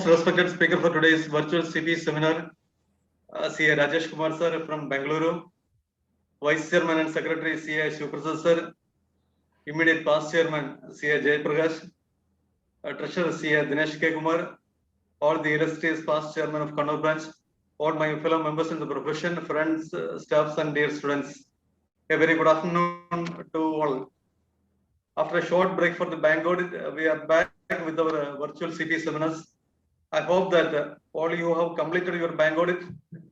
most respected speaker for today's virtual CP seminar, CA Rajesh Kumar sir from Bengaluru, Vice Chairman and Secretary CA Shivaprasad sir, immediate past Chairman CA Jayaprakash, Treasurer CA Dinesh K. Kumar, all the illustrious past Chairman of Kannur branch, all my fellow members in the profession, friends, staffs and dear students. A very good afternoon to all. After a short break for the Bangalore, we are back with our virtual CP seminars. I hope that all you have completed your Bangalore,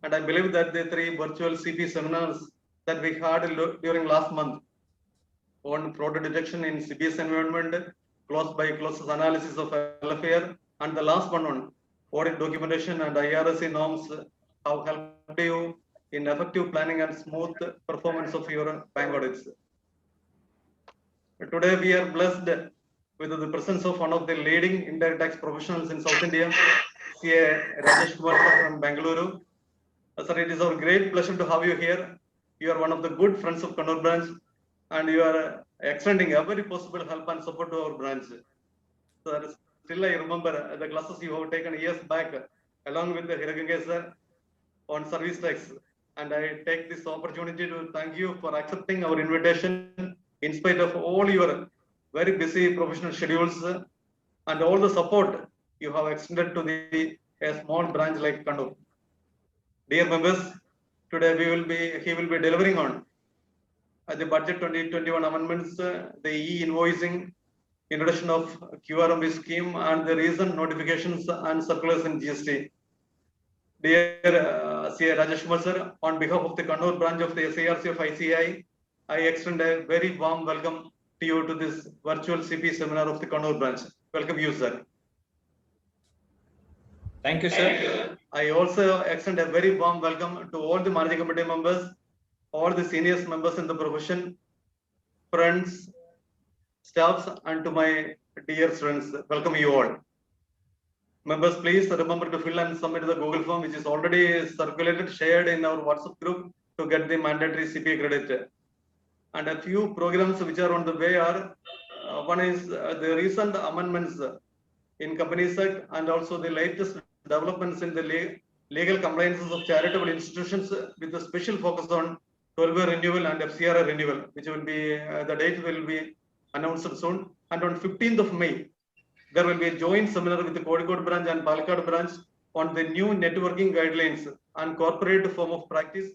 and I believe that the 3 virtual CP seminars that we had during last month on fraud detection in CBS environment, close by close analysis of LFAR, and the last one on audit documentation and IRSC norms have helped you in effective planning and smooth performance of your bank audits. Today we are blessed with the presence of one of the leading indirect tax professionals in South India, CA Rajesh Kumar from Bengaluru. Sir, it is our great pleasure to have you here. You are one of the good friends of Kannur branch, and you are extending every possible help and support to our branch. Sir, still I remember the classes you have taken years back, along with the Hiragange sir on service tax. And I take this opportunity to thank you for accepting our invitation in spite of all your very busy professional schedules and all the support you have extended to a small branch like Kannur. Dear members, today he will be delivering on the budget 2021 amendments, the e-invoicing, introduction of QRMB scheme, and the recent notifications and circulars in GST. Dear CA Rajesh Kumar sir, on behalf of the Kannur branch of the SARC of ICAI, I extend a very warm welcome to you to this virtual CP seminar of the Kannur branch. Welcome you, sir. Thank you, sir. I also extend a very warm welcome to all the managing committee members, all the seniors members in the profession, friends, staffs, and to my dear students. Welcome you all. Members, please remember to fill and submit the Google form, which is already circulated, shared in our WhatsApp group to get the mandatory CPA credit. And a few programs which are on the way are, one is the recent amendments in Companies Act and also the latest developments in the legal compliances of charitable institutions with a special focus on 12-year renewal and FCRA renewal, which will be, the date will be announced soon. And on 15th of May, there will be a joint seminar with the Kozhikode branch and Palakkad branch on the new networking guidelines and corporate form of practice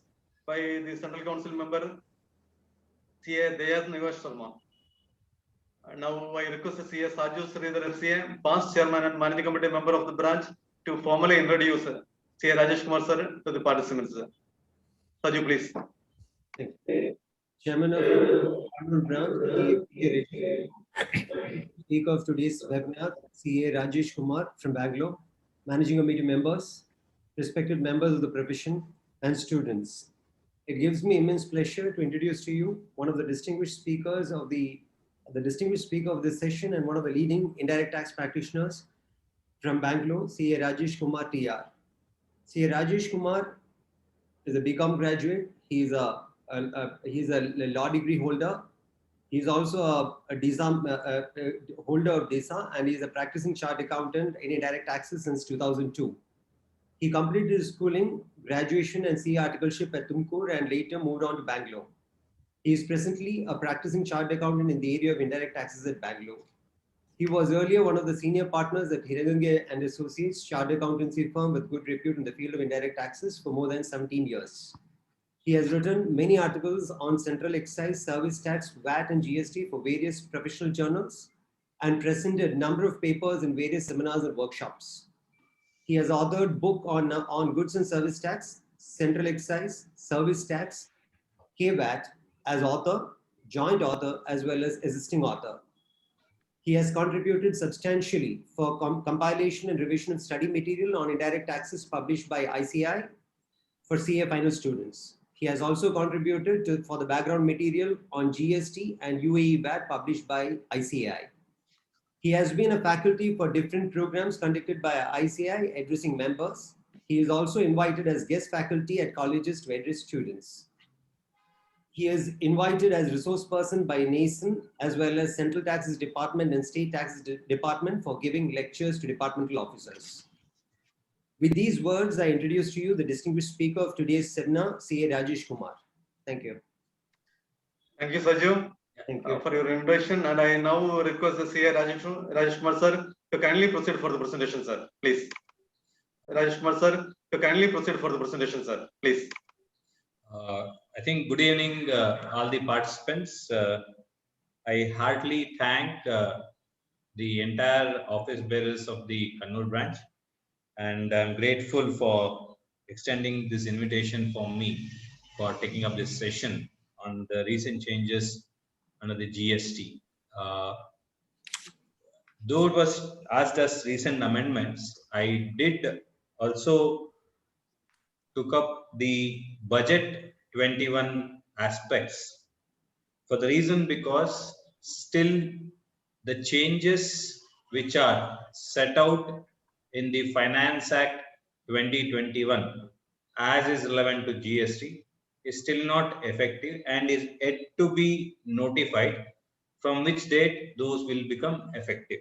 by the Central Council member CA Dayas Nivash Sharma. Now I request CA Saju Sridhar FCA, past chairman and managing committee member of the branch, to formally introduce CA Rajesh Kumar sir to the participants. Saju, please. Chairman of Kannur branch, speaker of today's webinar, CA Rajesh Kumar from Bangalore, managing committee members, respected members of the profession, and students. It gives me immense pleasure to introduce to you one of the distinguished speakers of the distinguished speaker of this session and one of the leading indirect tax practitioners from Bangalore, CA Rajesh Kumar TR. CA Rajesh Kumar is a BCom graduate. He's a law degree holder. He's also a holder of DESA, and he's a practicing chartered accountant in indirect taxes since 2002. He completed his schooling, graduation, and CA articleship at Tumkur and later moved on to Bangalore. He is presently a practicing chartered accountant in the area of indirect taxes at Bangalore. He was earlier one of the senior partners at Hiragange and Associates, chartered accountancy firm with good repute in the field of indirect taxes for more than 17 years. He has written many articles on central excise, service tax, VAT, and GST for various professional journals and presented a number of papers in various seminars and workshops. He has authored book on goods and service tax, central excise, service tax, KVAT as author, joint author, as well as assisting author. He has contributed substantially for compilation and revision of study material on indirect taxes published by ICAI for CA final students. He has also contributed for the background material on GST and UAE VAT published by ICAI. He has been a faculty for different programs conducted by ICAI addressing members. He is also invited as guest faculty at colleges to address students. He is invited as resource person by NASEN as well as Central Taxes Department and State Taxes Department for giving lectures to departmental officers. With these words, I introduce to you the distinguished speaker of today's seminar, CA Rajesh Kumar. Thank you. Thank you, Saju, Thank you. for your introduction. And I now request the CA Rajesh Kumar sir to kindly proceed for the presentation, sir. Please. Rajesh Kumar sir to kindly proceed for the presentation, sir. Please. I think good evening, all the participants. I heartily thank the entire office bearers of the Kannur branch, and I'm grateful for extending this invitation for me for taking up this session on the recent changes under the GST. Though it was asked as recent amendments, I did also took up the budget 21 aspects for the reason because still the changes which are set out in the Finance Act 2021 as is relevant to GST is still not effective and is yet to be notified from which date those will become effective.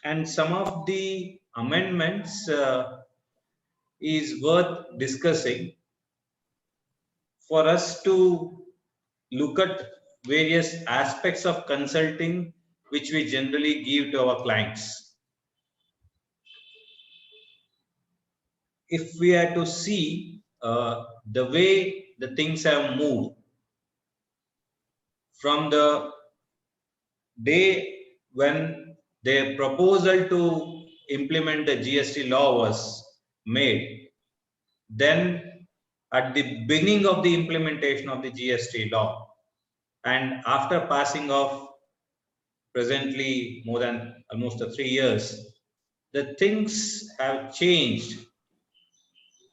And some of the amendments is worth discussing for us to look at various aspects of consulting which we generally give to our clients. If we are to see the way the things have moved from the day when the proposal to implement the GST law was made, then at the beginning of the implementation of the GST law, and after passing of presently more than almost 3 years, the things have changed,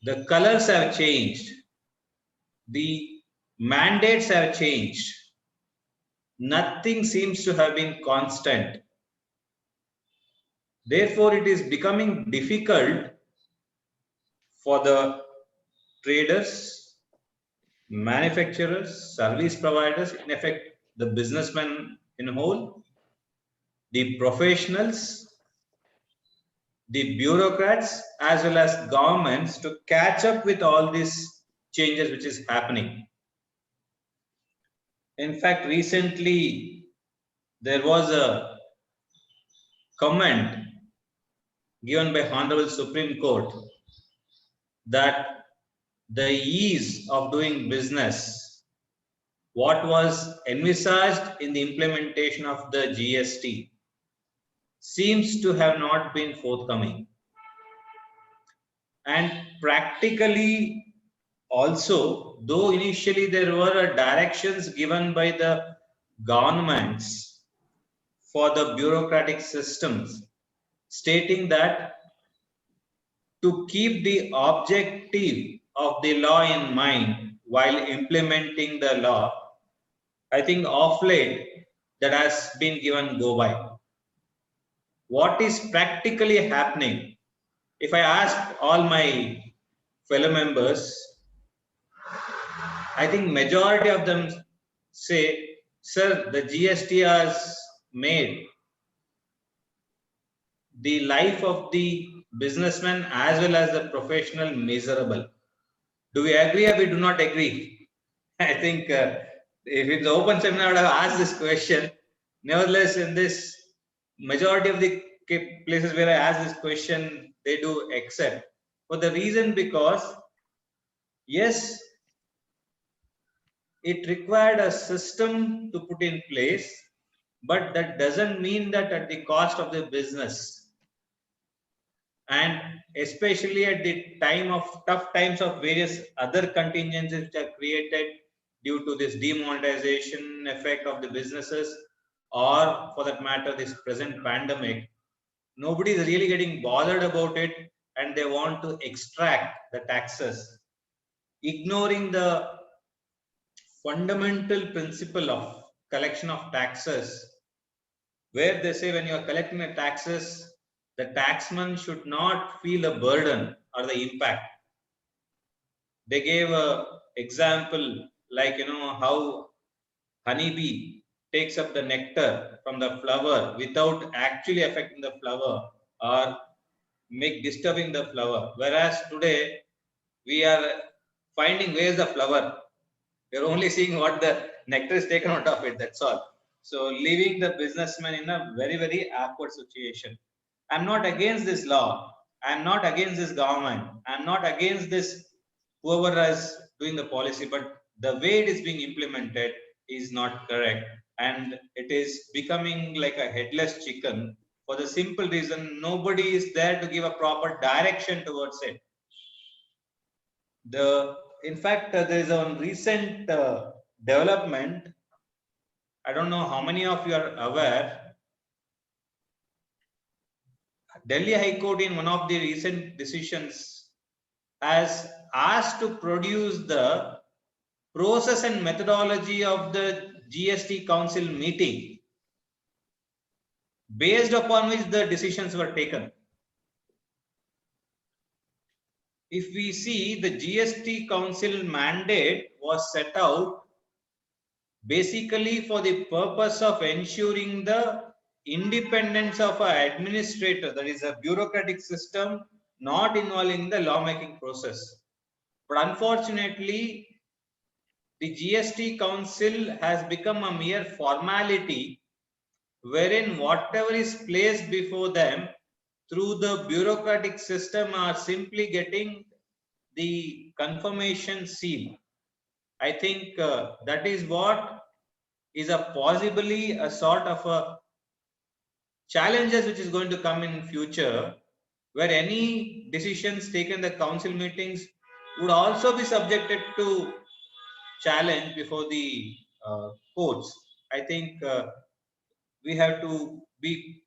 the colors have changed, the mandates have changed. Nothing seems to have been constant. Therefore, it is becoming difficult for the traders, manufacturers, service providers, in effect, the businessmen in whole, the professionals, the bureaucrats, as well as governments to catch up with all these changes which is happening. In fact, recently there was a comment given by Honorable Supreme Court that the ease of doing business, what was envisaged in the implementation of the GST, seems to have not been forthcoming. And practically also, though initially there were directions given by the governments for the bureaucratic systems, stating that to keep the objective of the law in mind while implementing the law, I think of late that has been given go by. What is practically happening? If I ask all my fellow members, I think majority of them say, sir, the GST has made the life of the businessman as well as the professional miserable. Do we agree or we do not agree? I think if it's open seminar, I would have asked this question. Nevertheless, in this majority of the places where I ask this question, they do accept. For the reason because, yes, it required a system to put in place, but that doesn't mean that at the cost of the business. And especially at the time of tough times of various other contingencies which are created due to this demonetization effect of the businesses, or for that matter, this present pandemic, nobody is really getting bothered about it and they want to extract the taxes, ignoring the fundamental principle of collection of taxes, where they say when you are collecting the taxes, the taxman should not feel a burden or the impact. They gave a example like, how honeybee takes up the nectar from the flower without actually affecting the flower, or make disturbing the flower. Whereas today we are finding where's the flower. We're only seeing what the nectar is taken out of it. That's all. So leaving the businessman in a very, very awkward situation. I'm not against this law. I'm not against this government. I'm not against this whoever is doing the policy, but the way it is being implemented is not correct. And it is becoming like a headless chicken for the simple reason nobody is there to give a proper direction towards it. In fact, there is a recent development. I don't know how many of you are aware. Delhi High Court in one of the recent decisions has asked to produce the process and methodology of the GST Council meeting based upon which the decisions were taken. If we see, the GST Council mandate was set out basically for the purpose of ensuring the independence of an administrator, that is a bureaucratic system not involving the lawmaking process. But unfortunately, the GST Council has become a mere formality wherein whatever is placed before them through the bureaucratic system are simply getting the confirmation seal. I think that is what is a possibly a sort of a challenges which is going to come in future, where any decisions taken in the council meetings would also be subjected to challenge before the courts. I think we have to be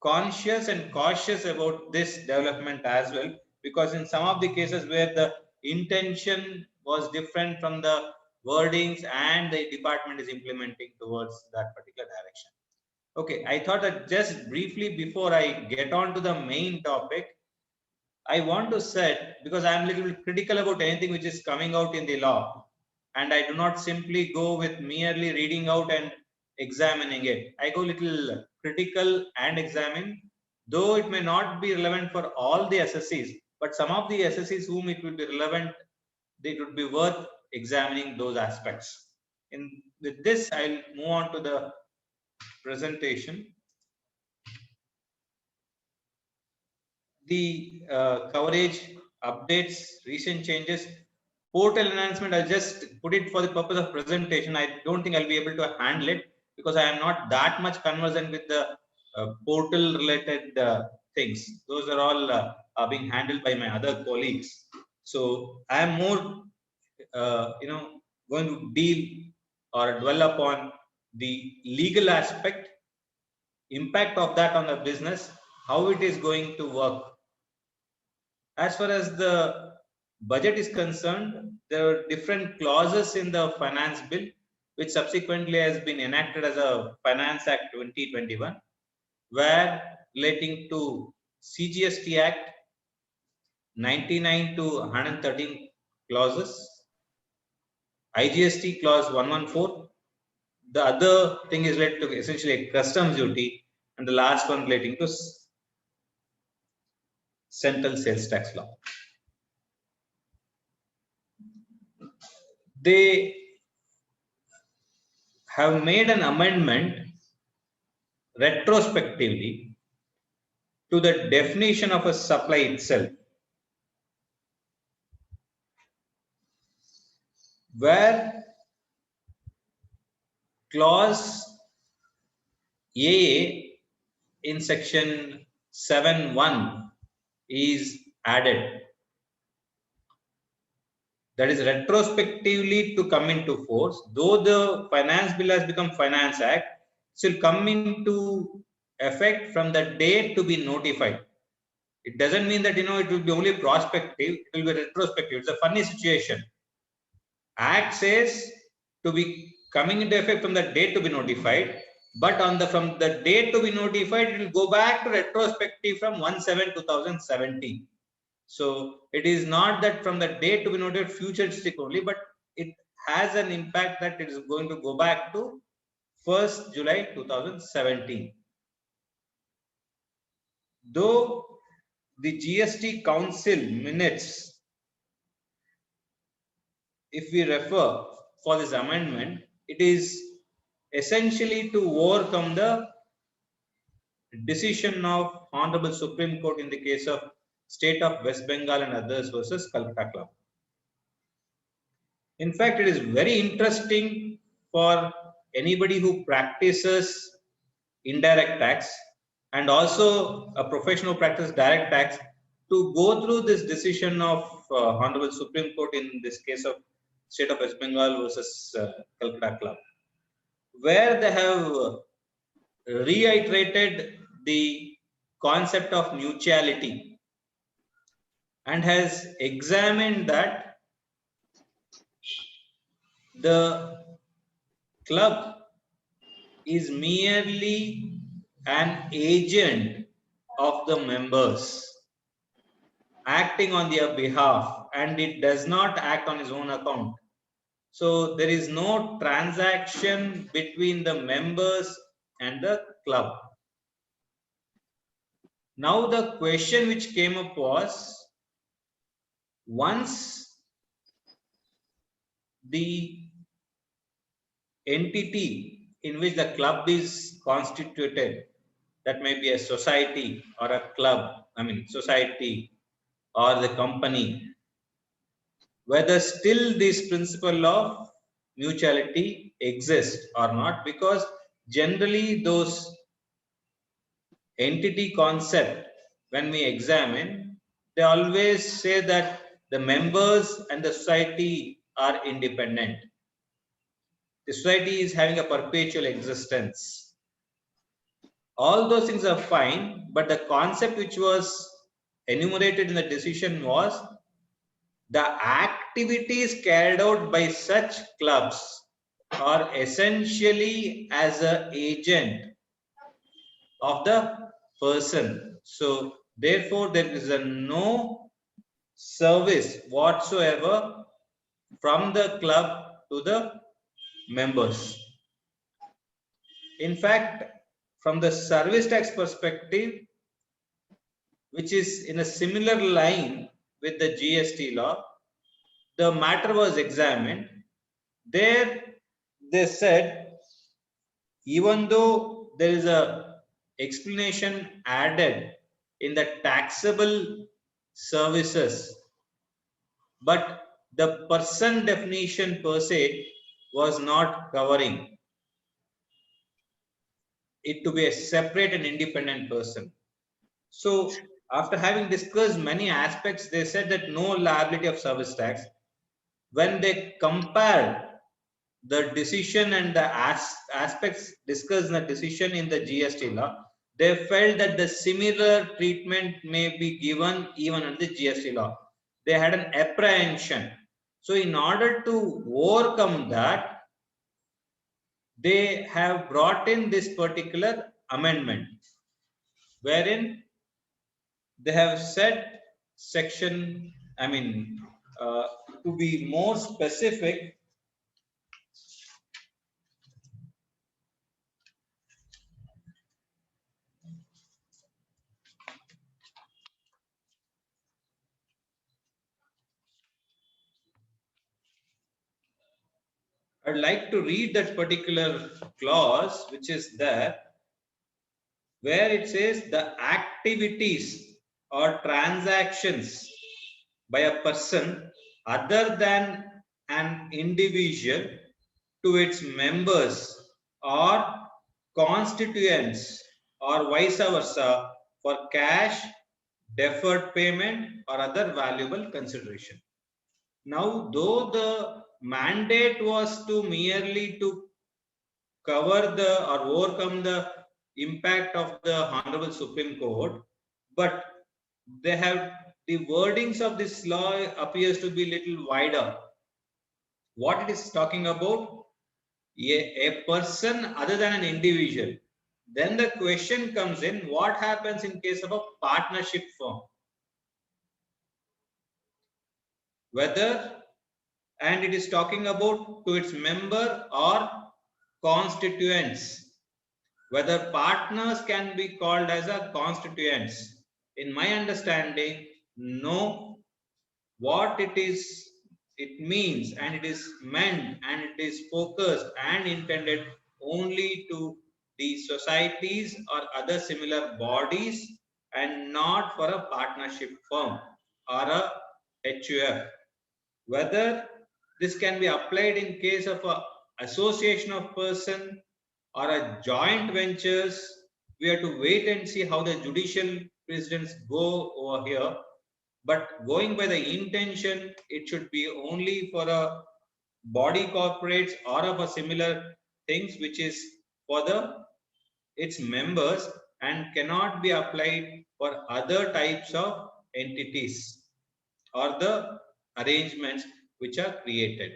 conscious and cautious about this development as well, because in some of the cases where the intention was different from the wordings and the department is implementing towards that particular direction. Okay, I thought that just briefly before I get on to the main topic, I want to say, because I am a little bit critical about anything which is coming out in the law, and I do not simply go with merely reading out and examining it. I go little critical and examine, though it may not be relevant for all the SSCs, but some of the SSCs whom it would be relevant, it would be worth examining those aspects. With this, I'll move on to the presentation. The coverage, updates, recent changes, portal enhancement, I'll just put it for the purpose of presentation. I don't think I'll be able to handle it because I am not that much conversant with the portal related things. Those are all are being handled by my other colleagues. So I am more, going to deal or dwell upon the legal aspect, impact of that on the business, how it is going to work. As far as the budget is concerned, there are different clauses in the finance bill, which subsequently has been enacted as a Finance Act 2021, where relating to CGST Act 99 to 113 clauses, IGST clause 114. The other thing is related to essentially customs duty, and the last one relating to central sales tax law. They have made an amendment retrospectively to the definition of a supply itself, where clause A in section 7(1) is added. That is retrospectively to come into force. Though the finance bill has become Finance Act, it will come into effect from the date to be notified. It doesn't mean that it will be only prospective, it will be retrospective. It's a funny situation. Act says to be coming into effect from the date to be notified, but from the date to be notified, it will go back to retrospective from 1/7/2017. So it is not that from the date to be notified futuristic only, but it has an impact that it is going to go back to 1st July 2017. Though the GST Council minutes, if we refer for this amendment, it is essentially to overcome the decision of Honorable Supreme Court in the case of State of West Bengal and others versus Calcutta Club. In fact, it is very interesting for anybody who practices indirect tax and also a professional who practices direct tax to go through this decision of Honorable Supreme Court in this case of State of West Bengal versus Calcutta Club, where they have reiterated the concept of mutuality and has examined that the club is merely an agent of the members acting on their behalf, and it does not act on its own account. So there is no transaction between the members and the club. Now the question which came up was, once the entity in which the club is constituted, that may be a society or a club, society or the company, whether still this principle of mutuality exists or not, because generally those entity concept, when we examine, they always say that the members and the society are independent. The society is having a perpetual existence. All those things are fine, but the concept which was enumerated in the decision was the activities carried out by such clubs are essentially as an agent of the person. So therefore there is no service whatsoever from the club to the members. In fact, from the service tax perspective, which is in a similar line with the GST law, the matter was examined. There they said, even though there is a explanation added in the taxable services, but the person definition per se was not covering it to be a separate and independent person. So after having discussed many aspects, they said that no liability of service tax. When they compared the decision and the aspects discussed in the decision in the GST law, they felt that the similar treatment may be given even under the GST law. They had an apprehension. So in order to overcome that, they have brought in this particular amendment, wherein they have said section, to be more specific, I'd like to read that particular clause which is there, where it says the activities or transactions by a person other than an individual to its members or constituents or vice versa for cash, deferred payment or other valuable consideration. Now, though the mandate was to merely to cover the or overcome the impact of the Honorable Supreme Court, but they have the wordings of this law appears to be little wider. What it is talking about, a person other than an individual. Then the question comes in, what happens in case of a partnership firm? Whether, and it is talking about to its member or constituents, whether partners can be called as a constituents. in my understanding, no, what it means, and it is meant, and it is focused and intended only to the societies or other similar bodies, and not for a partnership firm or a HUF. Whether this can be applied in case of a association of person or a joint ventures, we have to wait and see how the judicial precedents go over here. But going by the intention, it should be only for a body corporates or of a similar things, which is for its members, and cannot be applied for other types of entities or the arrangements which are created.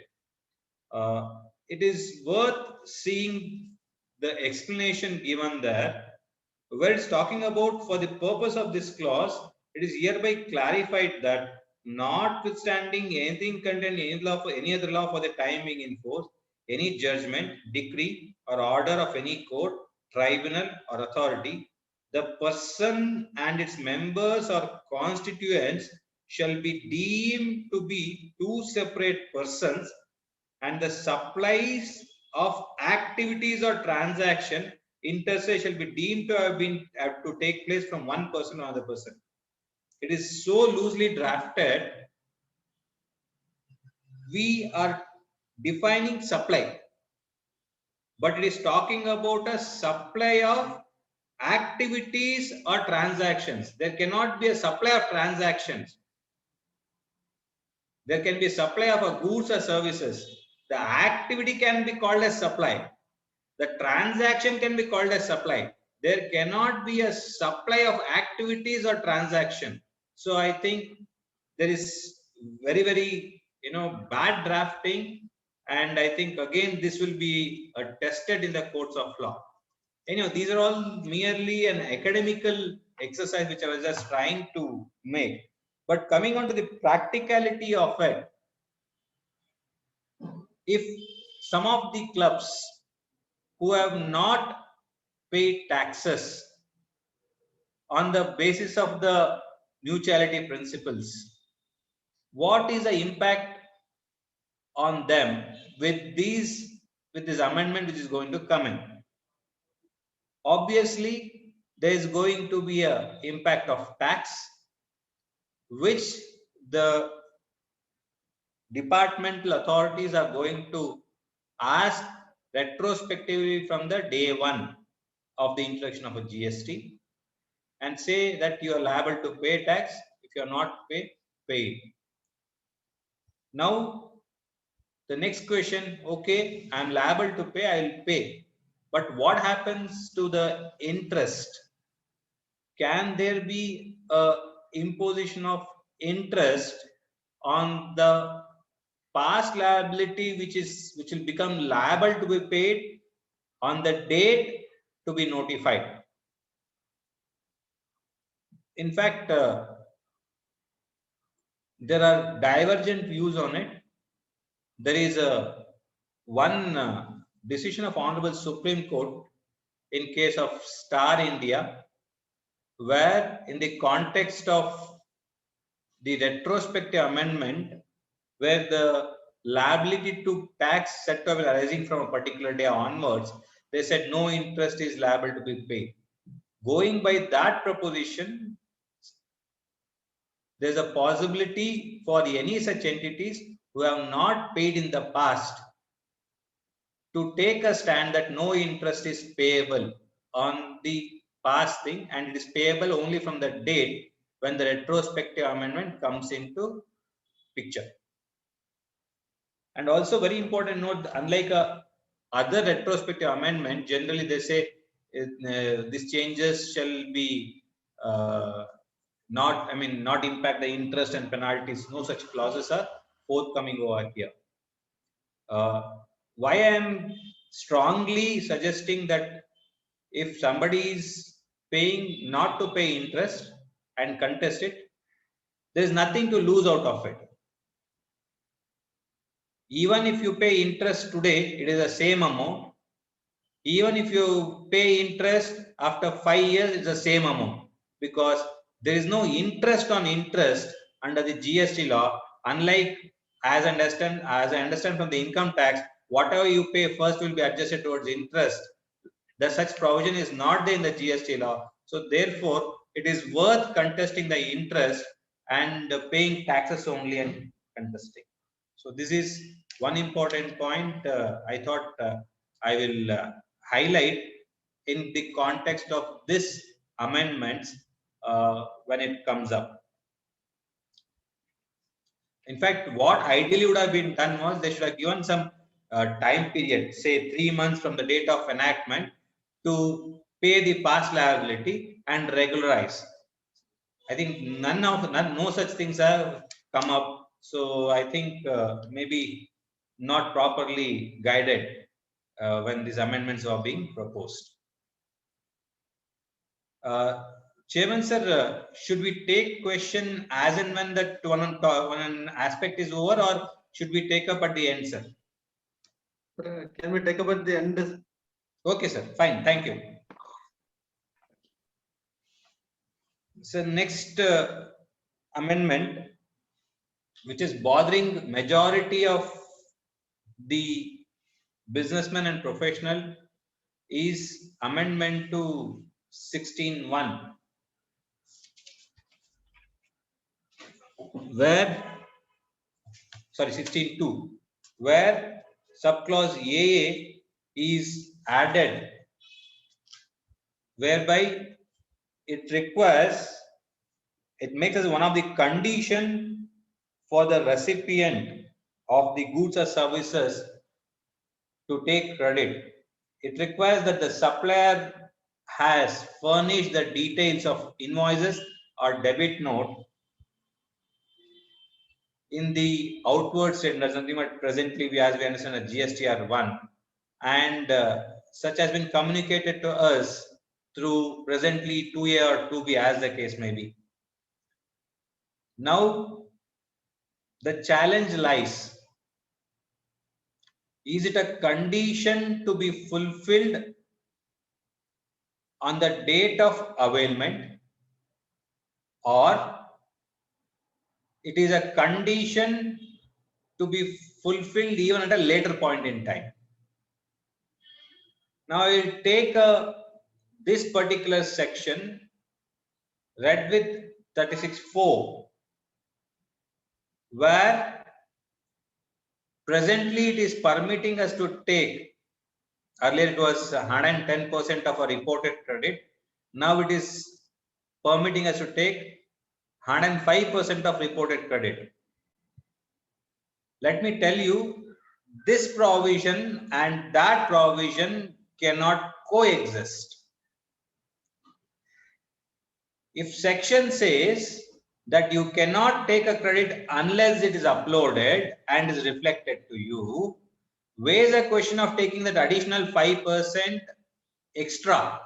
It is worth seeing the explanation given there, where it's talking about for the purpose of this clause, it is hereby clarified that notwithstanding anything contained in any law for any other law for the time being in force, any judgment, decree, or order of any court, tribunal, or authority, the person and its members or constituents shall be deemed to be two separate persons, and the supplies of activities or transaction inter se shall be deemed to have to take place from one person to another person. It is so loosely drafted. We are defining supply, but it is talking about a supply of activities or transactions. There cannot be a supply of transactions. There can be a supply of a goods or services. The activity can be called as supply. The transaction can be called as supply. There cannot be a supply of activities or transaction. So I think there is very bad drafting, and I think again this will be tested in the courts of law. Anyhow, these are all merely an academical exercise which I was just trying to make. But coming on to the practicality of it, if some of the clubs who have not paid taxes on the basis of the mutuality principles, what is the impact on them with this amendment which is going to come in? Obviously, there is going to be a impact of tax, which the departmental authorities are going to ask retrospectively from the day one of the introduction of a GST, and say that you are liable to pay tax. If you are not pay it. Now the next question, okay, I am liable to pay, I will pay, but what happens to the interest? Can there be a imposition of interest on the past liability which will become liable to be paid on the date to be notified? In fact, there are divergent views on it. There is one decision of Honorable Supreme Court in case of Star India, where in the context of the retrospective amendment, where the liability to tax set to be arising from a particular day onwards, they said no interest is liable to be paid. Going by that proposition, there is a possibility for any such entities who have not paid in the past to take a stand that no interest is payable on the past thing, and it is payable only from the date when the retrospective amendment comes into picture. And also very important note, unlike other retrospective amendment, generally they say these changes shall be not impact the interest and penalties. No such clauses are forthcoming over here. Why I am strongly suggesting that if somebody is paying not to pay interest and contest it, there is nothing to lose out of it. Even if you pay interest today, it is the same amount. Even if you pay interest after 5 years, it's the same amount, because there is no interest on interest under the GST law, unlike as I understand from the income tax, whatever you pay first will be adjusted towards interest. The such provision is not there in the GST law. So therefore, it is worth contesting the interest and paying taxes only and contesting. So this is one important point I thought I will highlight in the context of this amendments when it comes up. In fact, what ideally would have been done was they should have given some time period, say 3 months from the date of enactment, to pay the past liability and regularize. I think no such things have come up. So I think maybe not properly guided when these amendments are being proposed. Chairman sir, should we take question as and when that one an aspect is over, or should we take up at the end, sir? Can we take up at the end? Okay, sir. Fine. Thank you. So next amendment, which is bothering majority of the businessmen and professional, is amendment to 16(1), where 16(2), where subclause AA is added, whereby it makes as one of the condition for the recipient of the goods or services to take credit. It requires that the supplier has furnished the details of invoices or debit note in the outward statement, something that presently as we understand a GSTR1, and such has been communicated to us through presently 2A or 2B as the case may be. Now the challenge lies, is it a condition to be fulfilled on the date of availment, or it is a condition to be fulfilled even at a later point in time? Now I will take this particular section read with 36(4), where presently it is permitting us to take, earlier it was 110% of our reported credit, now it is permitting us to take 105% of reported credit. Let me tell you, this provision and that provision cannot coexist. If section says that you cannot take a credit unless it is uploaded and is reflected to you, where's the question of taking that additional 5% extra?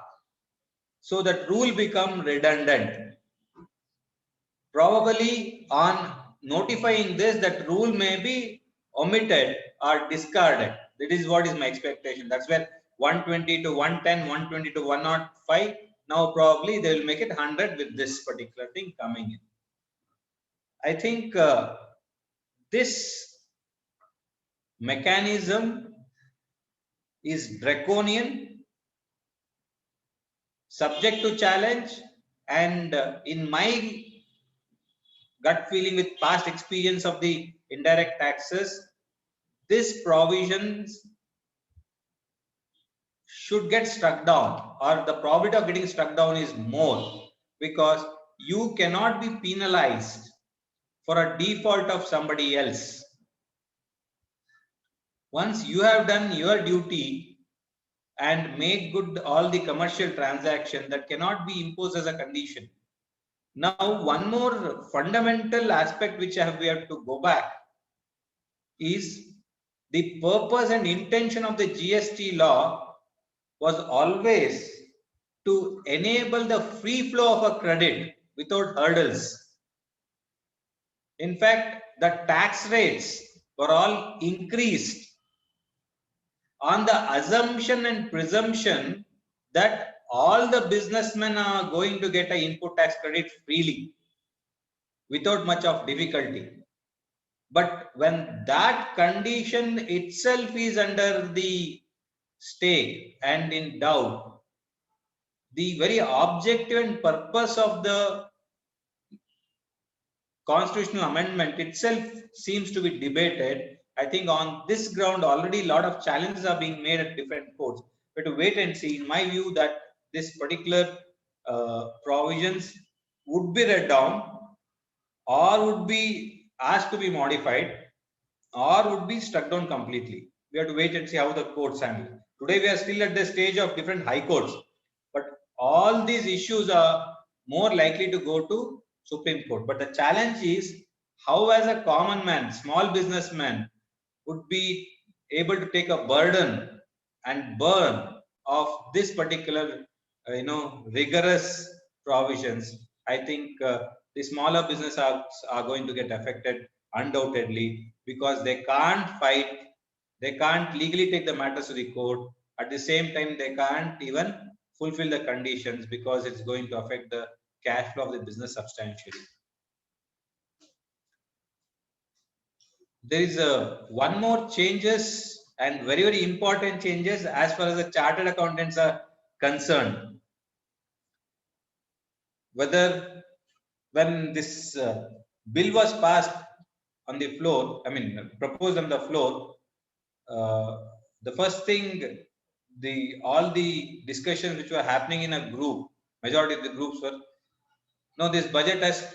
So that rule become redundant. Probably on notifying this, that rule may be omitted or discarded. That is what is my expectation. That's where 120 to 110, 120 to 105. Now probably they will make it 100 with this particular thing coming in. I think this mechanism is draconian, subject to challenge, and in my gut feeling with past experience of the indirect taxes, this provisions should get struck down, or the probability of getting struck down is more, because you cannot be penalized for a default of somebody else. Once you have done your duty and make good all the commercial transaction, that cannot be imposed as a condition. Now, one more fundamental aspect which we have to go back is the purpose and intention of the GST law was always to enable the free flow of a credit without hurdles. In fact, the tax rates were all increased on the assumption and presumption that all the businessmen are going to get an input tax credit freely without much of difficulty. But when that condition itself is under the stake and in doubt, the very objective and purpose of the constitutional amendment itself seems to be debated. I think on this ground already a lot of challenges are being made at different courts. But to wait and see, in my view, that this particular provisions would be read down or would be asked to be modified or would be struck down completely. We have to wait and see how the courts handle. Today we are still at the stage of different high courts, but all these issues are more likely to go to Supreme Court. But the challenge is how, as a common man, small businessman, would be able to take a burden and burn of this particular, rigorous provisions. I think the smaller business are going to get affected undoubtedly, because they can't fight, they can't legally take the matters to the court. At the same time, they can't even fulfill the conditions because it's going to affect the cash flow of the business substantially. There is one more changes, and very, very important changes as far as the chartered accountants are concerned. Whether when this bill was passed on the floor, proposed on the floor, the first thing, all the discussions which were happening in a group, majority of the groups were, no, this budget has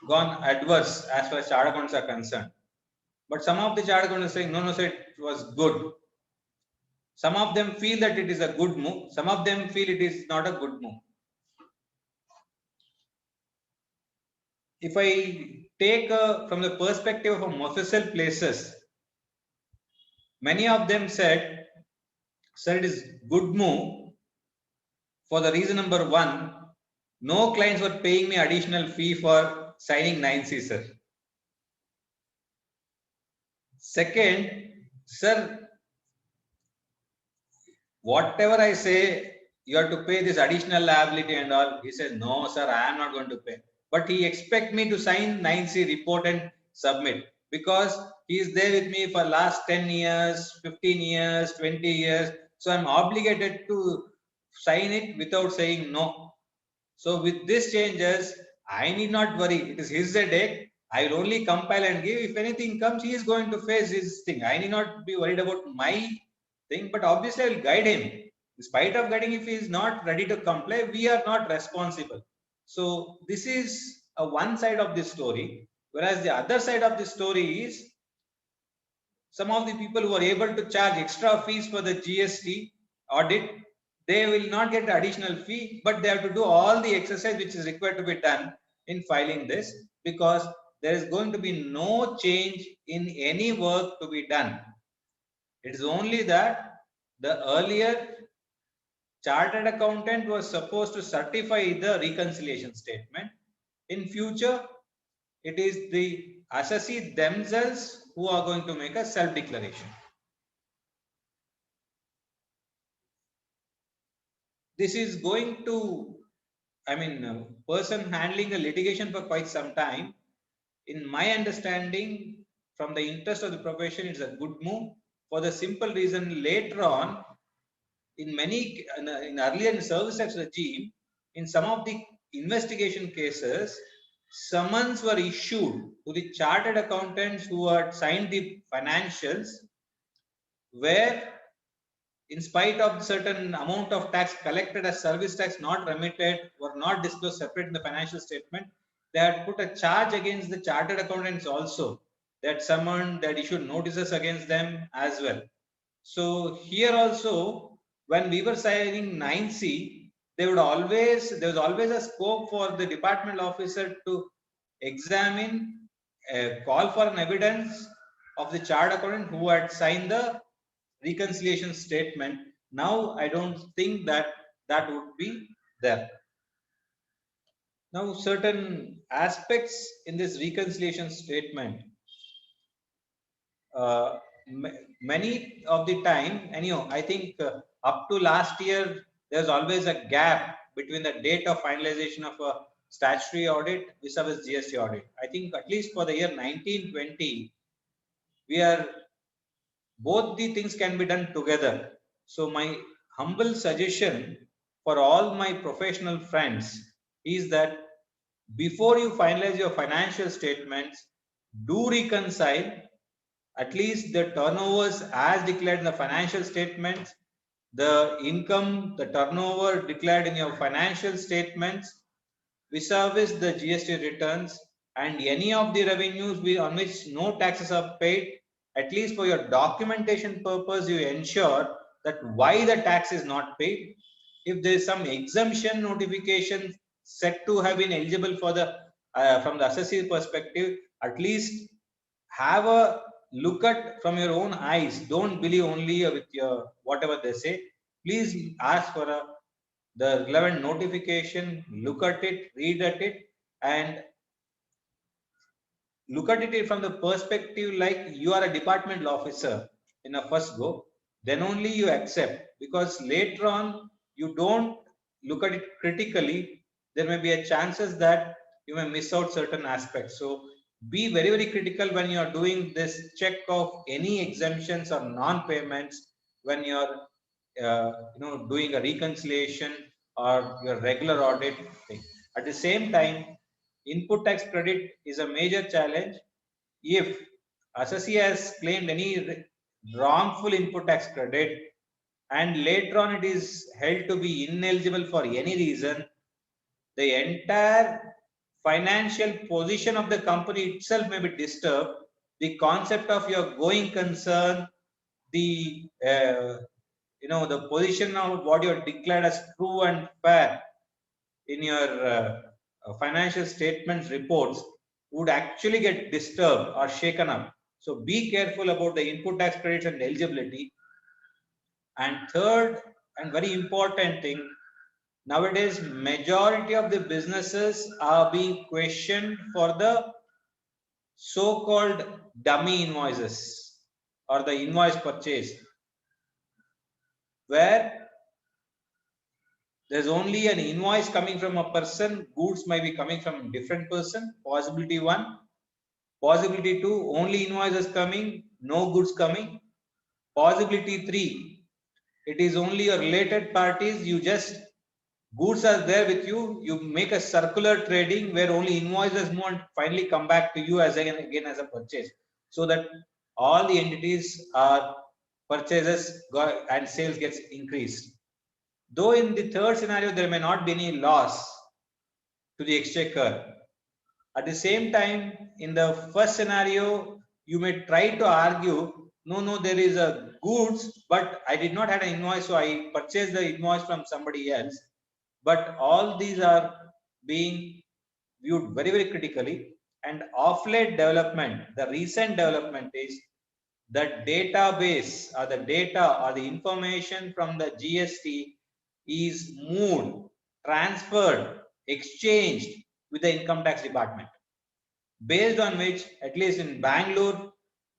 gone adverse as far as chartered accountants are concerned. But some of the chartered accountants are saying, no, sir, it was good. Some of them feel that it is a good move. Some of them feel it is not a good move. If I take from the perspective of Mosesel places, many of them said, sir, it is good move for the reason number one, no clients were paying me additional fee for signing 9C, sir. Second, sir, whatever I say, you have to pay this additional liability and all. He says, no, sir, I am not going to pay. But he expects me to sign 9C report and submit, because he is there with me for last 10 years, 15 years, 20 years. So I'm obligated to sign it without saying no. So with these changes, I need not worry. It is his headache. I will only compile and give. If anything comes, he is going to face his thing. I need not be worried about my thing, but obviously I will guide him. In spite of guiding, if he is not ready to comply, we are not responsible. So this is a one side of this story. Whereas the other side of the story is some of the people who are able to charge extra fees for the GST audit, they will not get the additional fee, but they have to do all the exercise which is required to be done in filing this, because there is going to be no change in any work to be done. It is only that the earlier chartered accountant was supposed to certify the reconciliation statement. In future, it is the assessee themselves who are going to make a self-declaration. This is going to, person handling a litigation for quite some time. In my understanding, from the interest of the profession, it's a good move for the simple reason later on, in earlier in service tax regime, in some of the investigation cases, summons were issued to the chartered accountants who had signed the financials, where in spite of certain amount of tax collected as service tax not remitted or not disclosed separate in the financial statement, they had put a charge against the chartered accountants also. They had summoned, they had issued notices against them as well. So here also, when we were signing 9C, there was always a scope for the department officer to examine, call for an evidence of the chartered accountant who had signed the reconciliation statement. Now I don't think that would be there. Now certain aspects in this reconciliation statement, many of the time, anyhow, I think up to last year there's always a gap between the date of finalization of a statutory audit vis-a-vis GST audit. I think at least for the year 1920, we are both the things can be done together. So my humble suggestion for all my professional friends is that before you finalize your financial statements, do reconcile at least the turnovers as declared in the financial statements, the income, the turnover declared in your financial statements vis-a-vis the GST returns, and any of the revenues on which no taxes are paid. At least for your documentation purpose, you ensure that why the tax is not paid. If there is some exemption notification said to have been eligible for the from the assessee perspective, at least have a look at from your own eyes. Don't believe only with your whatever they say. Please ask for the relevant notification, look at it, read at it, and look at it from the perspective like you are a departmental officer in a first go. Then only you accept, because later on you don't look at it critically, there may be a chances that you may miss out certain aspects. So be very, very critical when you are doing this check of any exemptions or non-payments when you are doing a reconciliation or your regular audit thing. At the same time, input tax credit is a major challenge. If assessee has claimed any wrongful input tax credit and later on it is held to be ineligible for any reason, the entire financial position of the company itself may be disturbed. The concept of your going concern, the the position of what you are declared as true and fair in your financial statements reports would actually get disturbed or shaken up. So be careful about the input tax credits and eligibility. And third and very important thing, nowadays majority of the businesses are being questioned for the so-called dummy invoices or the invoice purchase, where there's only an invoice coming from a person, goods might be coming from a different person. Possibility one. Possibility two, only invoices coming, no goods coming. Possibility three, it is only your related parties, you just goods are there with you, you make a circular trading where only invoices move and finally come back to you as again as a purchase, so that all the entities are purchases and sales gets increased. Though in the third scenario, there may not be any loss to the exchequer. At the same time, in the first scenario, you may try to argue, no, there is a goods, but I did not have an invoice, so I purchased the invoice from somebody else. But all these are being viewed very, very critically. And of late development, the recent development is that database or the data or the information from the GST is moved, transferred, exchanged with the income tax department, based on which, at least in Bangalore,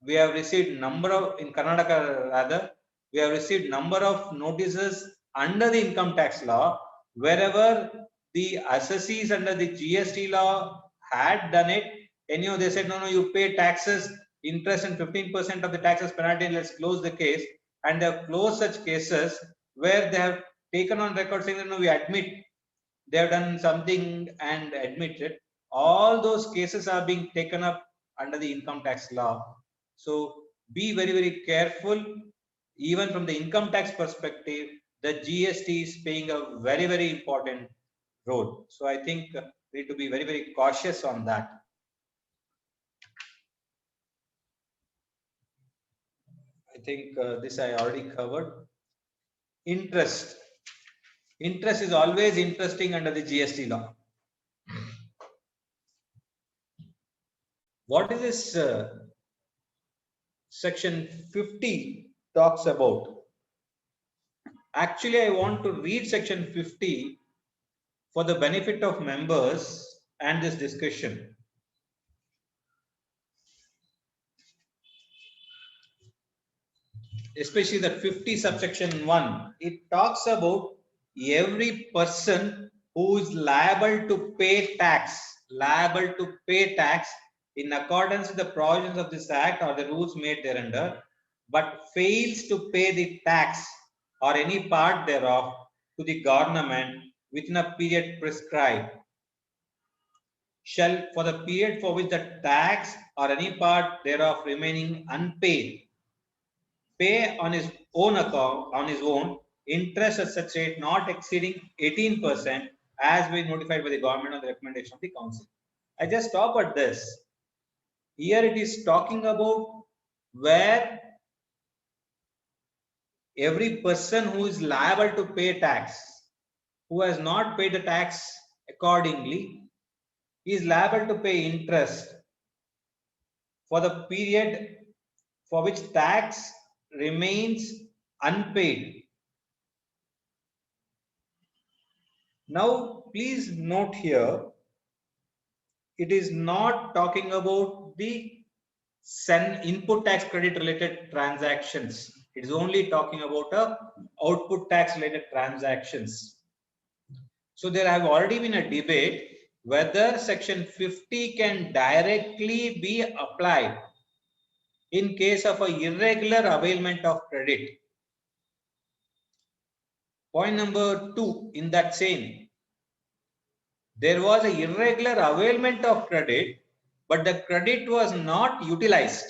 we have received number of, in Karnataka rather, we have received number of notices under the income tax law, wherever the assessees under the GST law had done it, they said, no, you pay taxes, interest and 15% of the taxes penalty, let's close the case. And they have closed such cases where they have taken on record saying, no, we admit they have done something and admitted. All those cases are being taken up under the income tax law. So be very, very careful. Even from the income tax perspective, the GST is playing a very, very important role. So I think we need to be very, very cautious on that. I think this I already covered. Interest. Interest is always interesting under the GST law. What is this section 50 talks about? Actually, I want to read section 50 for the benefit of members and this discussion. Especially that 50 subsection 1, it talks about every person who is liable to pay tax in accordance with the provisions of this act or the rules made thereunder, but fails to pay the tax or any part thereof to the government within a period prescribed, shall, for the period for which the tax or any part thereof remaining unpaid, pay on his own account, on his own, interest at such rate not exceeding 18% as been notified by the government on the recommendation of the council. I just stop at this. Here it is talking about where every person who is liable to pay tax, who has not paid the tax accordingly, is liable to pay interest for the period for which tax remains unpaid. Now, please note here, it is not talking about the input tax credit related transactions. It is only talking about output tax related transactions. So there have already been a debate whether section 50 can directly be applied in case of a irregular availment of credit. Point number 2 in that same, there was an irregular availment of credit, but the credit was not utilized.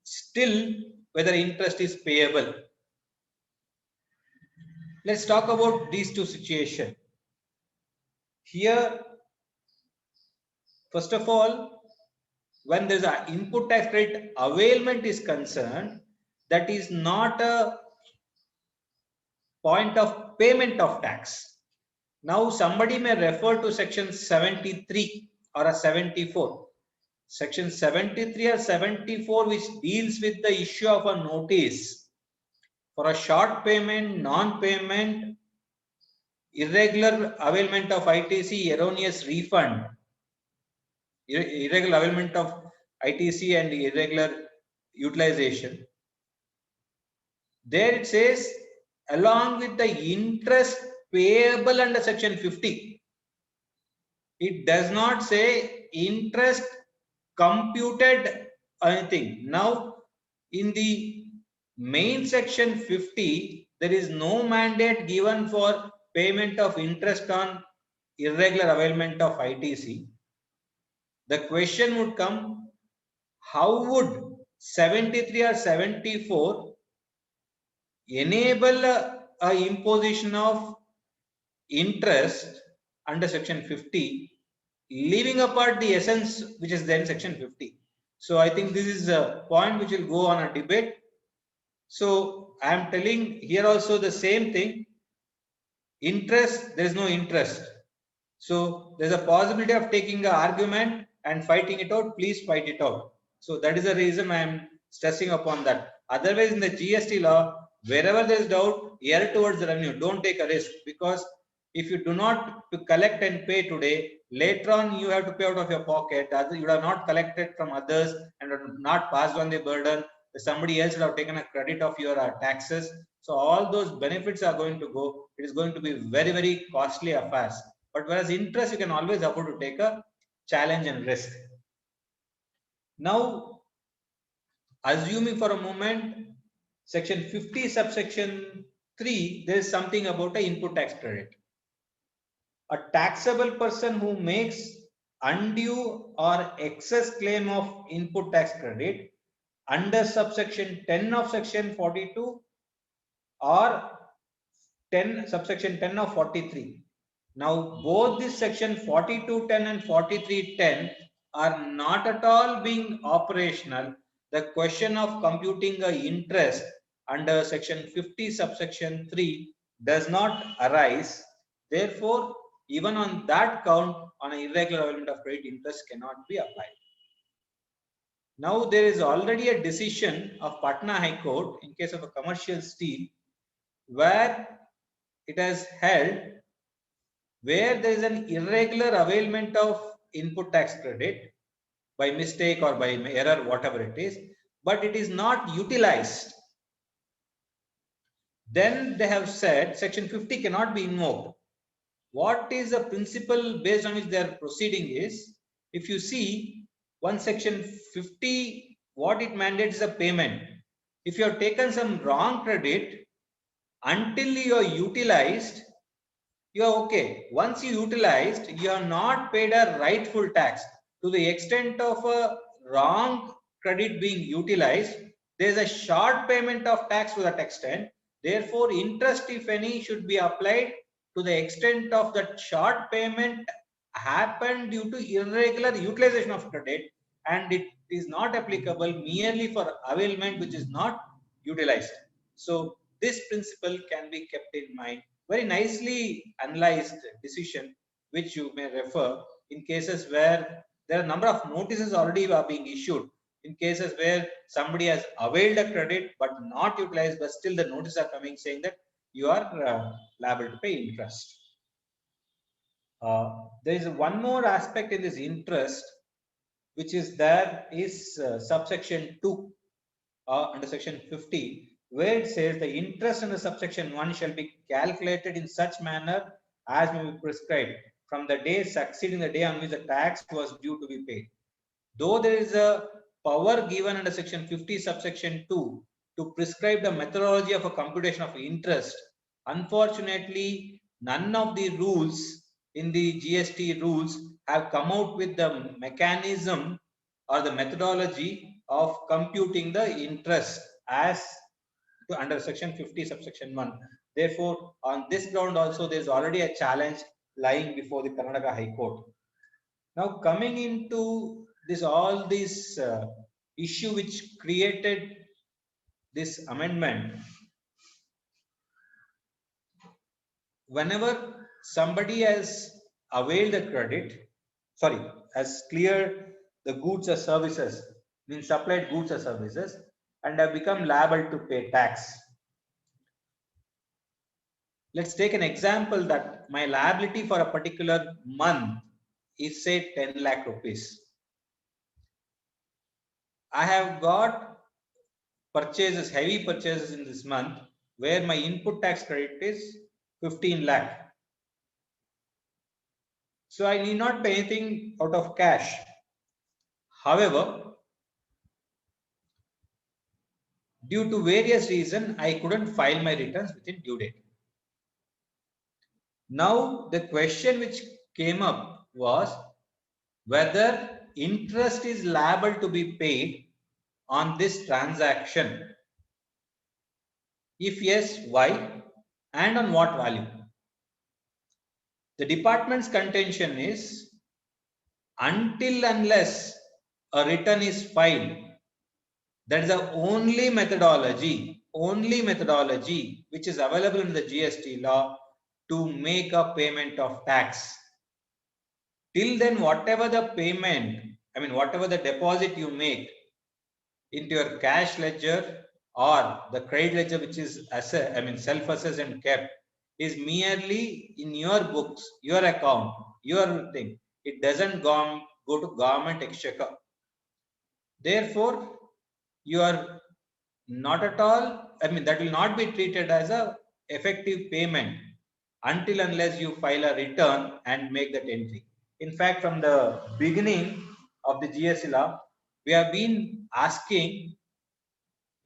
Still, whether interest is payable. Let's talk about these two situations. Here, first of all, when there's an input tax credit availment is concerned, that is not a point of payment of tax. Now, somebody may refer to section 73 or a 74. Section 73 or 74, which deals with the issue of a notice for a short payment, non-payment, irregular availment of ITC, erroneous refund, irregular availment of ITC and irregular utilization. There it says, along with the interest payable under section 50. It does not say interest computed anything. Now, in the main section 50, there is no mandate given for payment of interest on irregular availment of ITC. The question would come, how would 73 or 74 enable a imposition of interest under section 50, leaving apart the essence which is then section 50. So I think this is a point which will go on a debate. So I am telling here also the same thing. Interest, there is no interest. So there is a possibility of taking an argument and fighting it out. Please fight it out. So that is the reason I am stressing upon that. Otherwise, in the GST law, wherever there is doubt, err towards the revenue. Don't take a risk, because if you do not collect and pay today, later on you have to pay out of your pocket. You have not collected from others and have not passed on the burden. Somebody else would have taken a credit of your taxes. So all those benefits are going to go. It is going to be very, very costly affairs. But whereas interest, you can always afford to take a challenge and risk. Now, assuming for a moment, section 50 subsection 3, there is something about an input tax credit. A taxable person who makes undue or excess claim of input tax credit under subsection 10 of section 42 or 10 subsection 10 of 43. Now, both this section 4210 and 4310 are not at all being operational. The question of computing the interest under section 50 subsection 3 does not arise. Therefore, even on that count, on an irregular availment of credit, interest cannot be applied. Now, there is already a decision of Patna High Court in case of a commercial steel, where it has held where there is an irregular availment of input tax credit by mistake or by error, whatever it is, but it is not utilized. Then they have said section 50 cannot be invoked. What is the principle based on which they are proceeding is, if you see one section 50, what it mandates is a payment. If you have taken some wrong credit, until you are utilized, you are okay. Once you utilized, you are not paid a rightful tax. To the extent of a wrong credit being utilized, there is a short payment of tax to that extent. Therefore, interest, if any, should be applied to the extent of that short payment happened due to irregular utilization of credit, and it is not applicable merely for availment which is not utilized. So this principle can be kept in mind. Very nicely analyzed decision, which you may refer in cases where there are a number of notices already are being issued. In cases where somebody has availed a credit but not utilized, but still the notices are coming saying that you are liable to pay interest. There is one more aspect in this interest, which is there is subsection 2 under section 50, where it says the interest under subsection 1 shall be calculated in such manner as may be prescribed from the day succeeding the day on which the tax was due to be paid. Though there is a power given under section 50 subsection 2 to prescribe the methodology of a computation of interest, unfortunately none of the rules in the GST rules have come out with the mechanism or the methodology of computing the interest as to under section 50 subsection 1. Therefore, on this ground also there is already a challenge lying before the Karnataka High Court. Now coming into this, all this issue which created this amendment, whenever somebody has availed the credit, has cleared the goods or services, means supplied goods or services, and have become liable to pay tax. Let's take an example that my liability for a particular month is say 10 lakh rupees. I have got purchases, heavy purchases in this month where my input tax credit is 15 lakh. So I need not pay anything out of cash. However, due to various reasons, I couldn't file my returns within due date. Now, the question which came up was whether interest is liable to be paid on this transaction. If yes, why and on what value? The department's contention is until unless a return is filed, that is the only methodology which is available in the GST law to make a payment of tax. Till then, whatever the payment, whatever the deposit you make into your cash ledger or the credit ledger, which is self-assessed and kept, is merely in your books, your account, your thing. It doesn't go to government exchequer. Therefore, you are not at all, that will not be treated as a effective payment until unless you file a return and make that entry. In fact, from the beginning of the GST law, we have been asking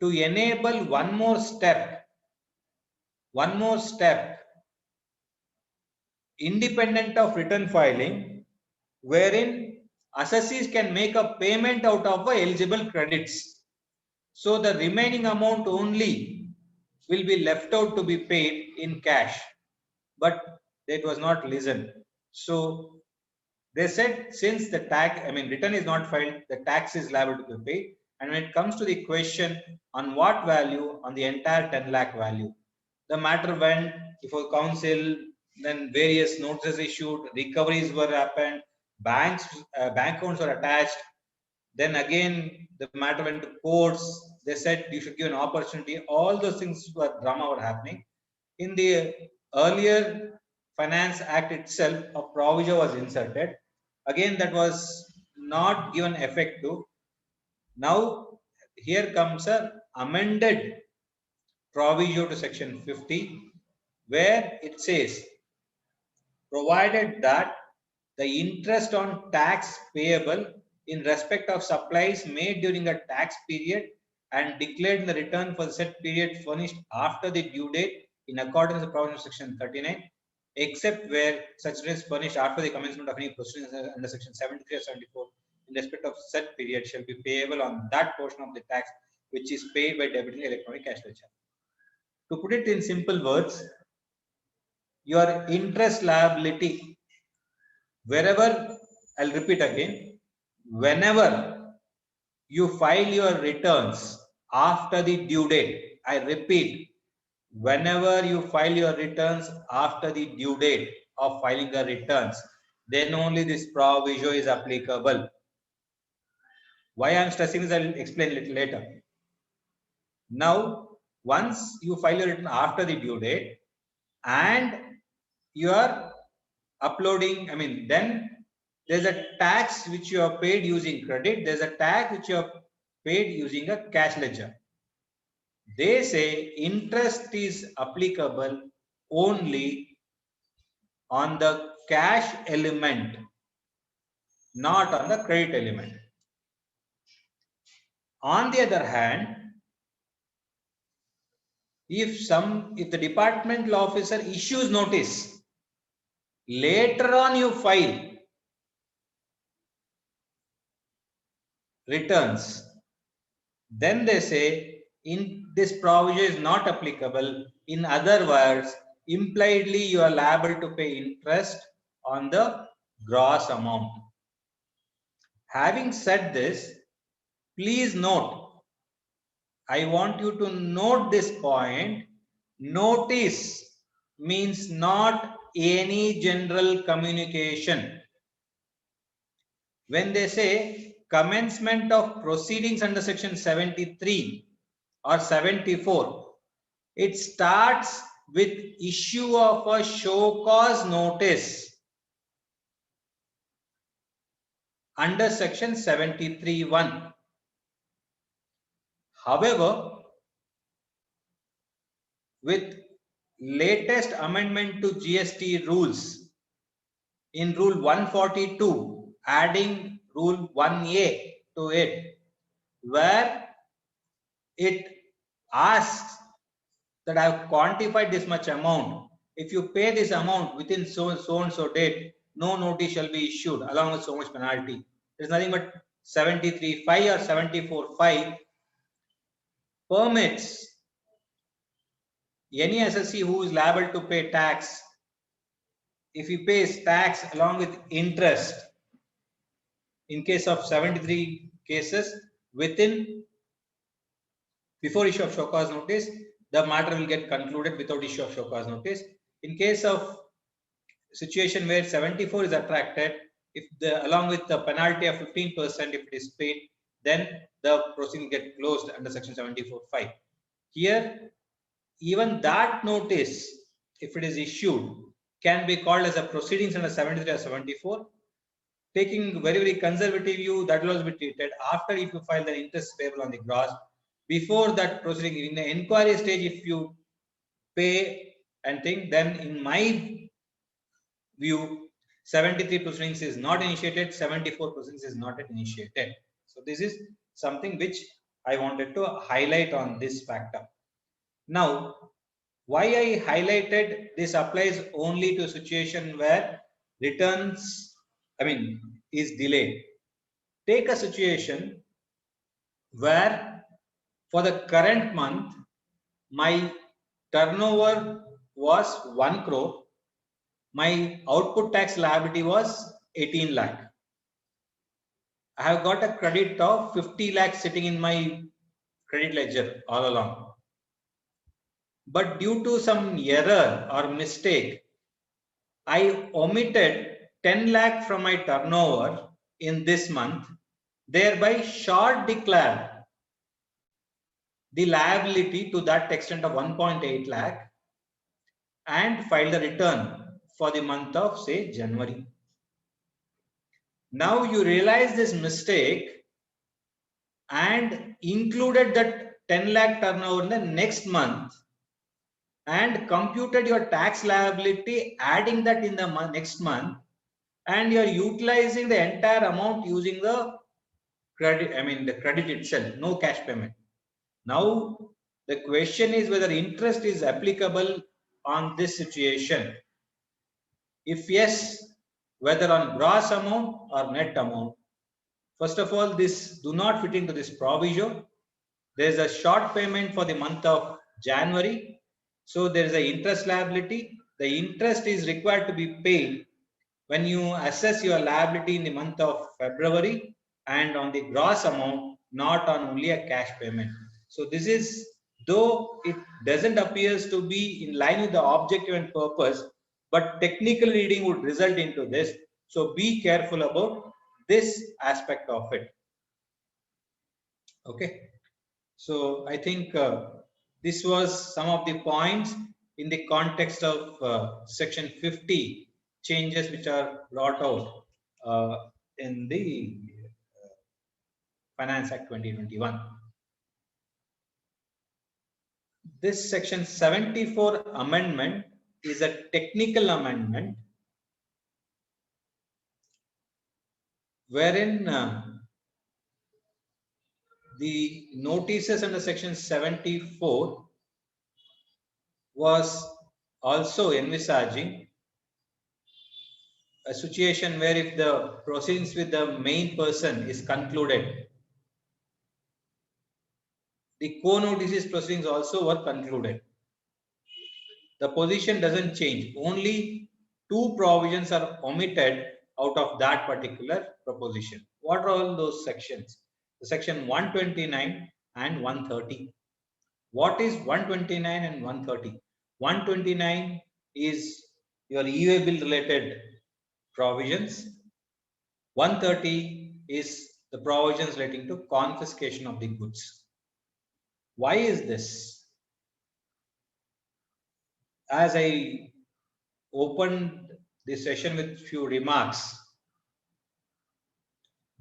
to enable one more step independent of return filing, wherein assessees can make a payment out of eligible credits. So the remaining amount only will be left out to be paid in cash. But that was not listened. So they said since the tax, return is not filed, the tax is liable to be paid. And when it comes to the question on what value, on the entire 10 lakh value, the matter went before council, then various notices issued, recoveries were happened, bank accounts were attached. Then again, the matter went to courts. They said you should give an opportunity. All those things were drama were happening. In the earlier Finance Act itself, a provision was inserted. Again, that was not given effect to. Now, here comes a amended proviso to section 50, where it says, provided that the interest on tax payable in respect of supplies made during a tax period and declared in the return for the said period furnished after the due date in accordance with the provision of section 39, except where such return is furnished after the commencement of any proceedings under section 73 or 74 in respect of said period shall be payable on that portion of the tax which is paid by debiting electronic cash ledger. To put it in simple words, your interest liability, wherever, I'll repeat again, whenever you file your returns after the due date, I repeat, whenever you file your returns after the due date of filing the returns, then only this proviso is applicable. Why I am stressing this, I will explain a little later. Now, once you file your return after the due date and you are uploading, then there's a tax which you have paid using credit, there's a tax which you have paid using a cash ledger. They say interest is applicable only on the cash element, not on the credit element. On the other hand, if the departmental officer issues notice, later on you file returns, then they say in this provision is not applicable. In other words, impliedly you are liable to pay interest on the gross amount. Having said this, please note, I want you to note this point. Notice means not any general communication. When they say commencement of proceedings under section 73 or 74, it starts with issue of a show cause notice under section 73(1). However, with latest amendment to GST rules in rule 142, adding rule 1A to it, where it asks that I have quantified this much amount. If you pay this amount within so and so date, no notice shall be issued along with so much penalty. There is nothing but 73(5) or 74(5) permits any assessee who is liable to pay tax, if he pays tax along with interest, in case of 73 cases, before issue of show cause notice, the matter will get concluded without issue of show cause notice. In case of situation where 74 is attracted, along with the penalty of 15%, if it is paid, then the proceeding get closed under section 74(5). Here, even that notice, if it is issued, can be called as a proceedings under 73 or 74. Taking very conservative view, that will also be treated after if you file the interest payable on the gross. Before that proceeding, in the inquiry stage, if you pay and think, then in my view, 73 proceedings is not initiated, 74 proceedings is not yet initiated. So this is something which I wanted to highlight on this factor. Now, why I highlighted this applies only to situation where returns, is delayed. Take a situation where for the current month, my turnover was 1 crore. My output tax liability was 18 lakh. I have got a credit of 50 lakh sitting in my credit ledger all along. But due to some error or mistake, I omitted 10 lakh from my turnover in this month, thereby short declared the liability to that extent of 1.8 lakh and filed the return for the month of, say, January. Now you realize this mistake and included that 10 lakh turnover in the next month and computed your tax liability, adding that in the next month, and you are utilizing the entire amount using the credit, I mean the credit itself, no cash payment. Now the question is whether interest is applicable on this situation. If yes, whether on gross amount or net amount. First of all, this do not fit into this proviso. There is a short payment for the month of January. So there is an interest liability. The interest is required to be paid when you assess your liability in the month of February and on the gross amount, not on only a cash payment. So this is, though it doesn't appears to be in line with the objective and purpose, but technical reading would result into this. So be careful about this aspect of it. Okay. So I think this was some of the points in the context of section 50 changes which are brought out in the Finance Act 2021. This section 74 amendment is a technical amendment wherein the notices under section 74 was also envisaging a situation where if the proceedings with the main person is concluded, the co-notices proceedings also were concluded. The position doesn't change. Only two provisions are omitted out of that particular proposition. What are all those sections? The section 129 and 130. What is 129 and 130? 129 is your e-way bill related provisions. 130 is the provisions relating to confiscation of the goods. Why is this? As I opened the session with few remarks,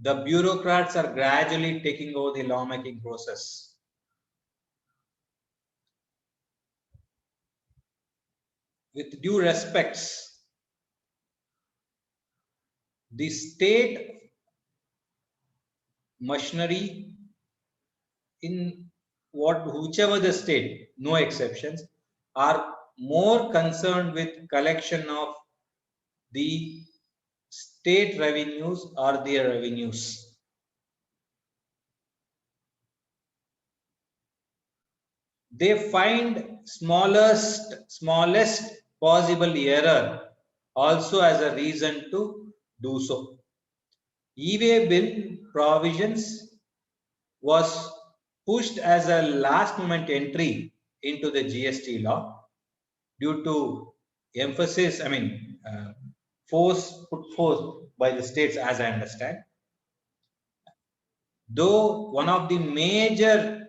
the bureaucrats are gradually taking over the lawmaking process. With due respects, the state machinery in whichever the state, no exceptions, are more concerned with collection of the state revenues or their revenues. They find smallest possible error also as a reason to do so. E-way bill provisions was pushed as a last moment entry into the GST law due to emphasis, force put forth by the states, as I understand. Though one of the major,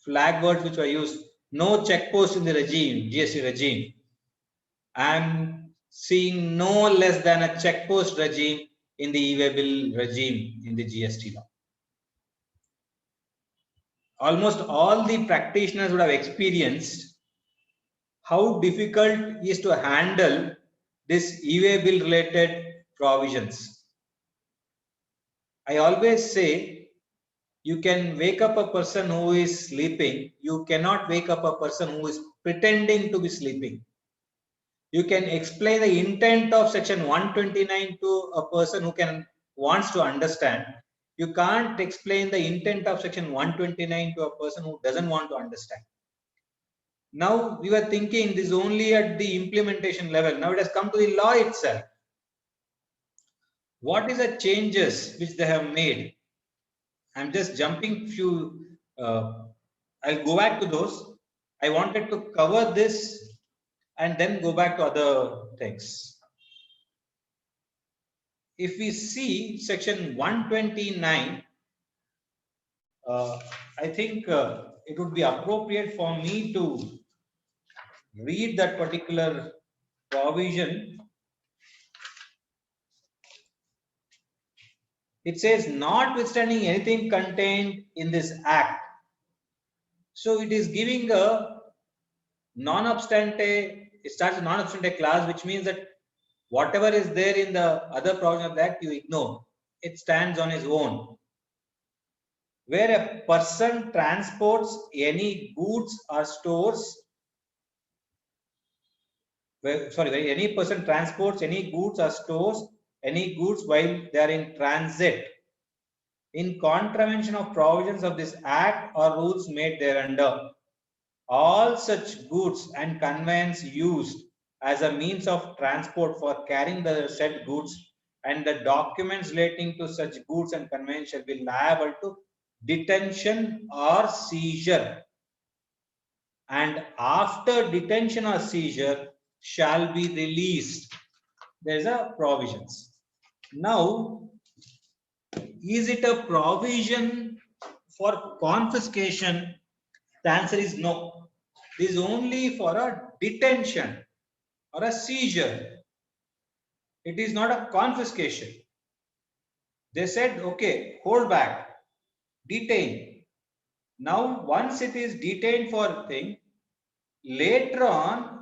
flag words which were used, no check post in the regime, GST regime. I'm seeing no less than a check post regime in the e-way bill regime in the GST law. Almost all the practitioners would have experienced how difficult it is to handle this e-way bill related provisions. I always say, you can wake up a person who is sleeping. You cannot wake up a person who is pretending to be sleeping. You can explain the intent of section 129 to a person who wants to understand. You can't explain the intent of section 129 to a person who doesn't want to understand. Now we were thinking this only at the implementation level. Now it has come to the law itself. What is the changes which they have made? I'm just jumping few. I'll go back to those. I wanted to cover this and then go back to other things. If we see section 129, I think it would be appropriate for me to read that particular provision. It says, notwithstanding anything contained in this act, So it is giving a non-obstante, it starts a non-obstante clause, which means that whatever is there in the other provision of the act, you ignore. It stands on its own. Where a person transports any goods or stores, where any person transports any goods or stores any goods while they are in transit, in contravention of provisions of this act or rules made thereunder, all such goods and conveyance used as a means of transport for carrying the said goods and the documents relating to such goods and conveyance shall be liable to detention or seizure, and after detention or seizure shall be released. There's a provisions. Now, is it a provision for confiscation? The answer is no. This is only for a detention or a seizure. It is not a confiscation. They said, okay, hold back, detain. Now, once it is detained for a thing, later on,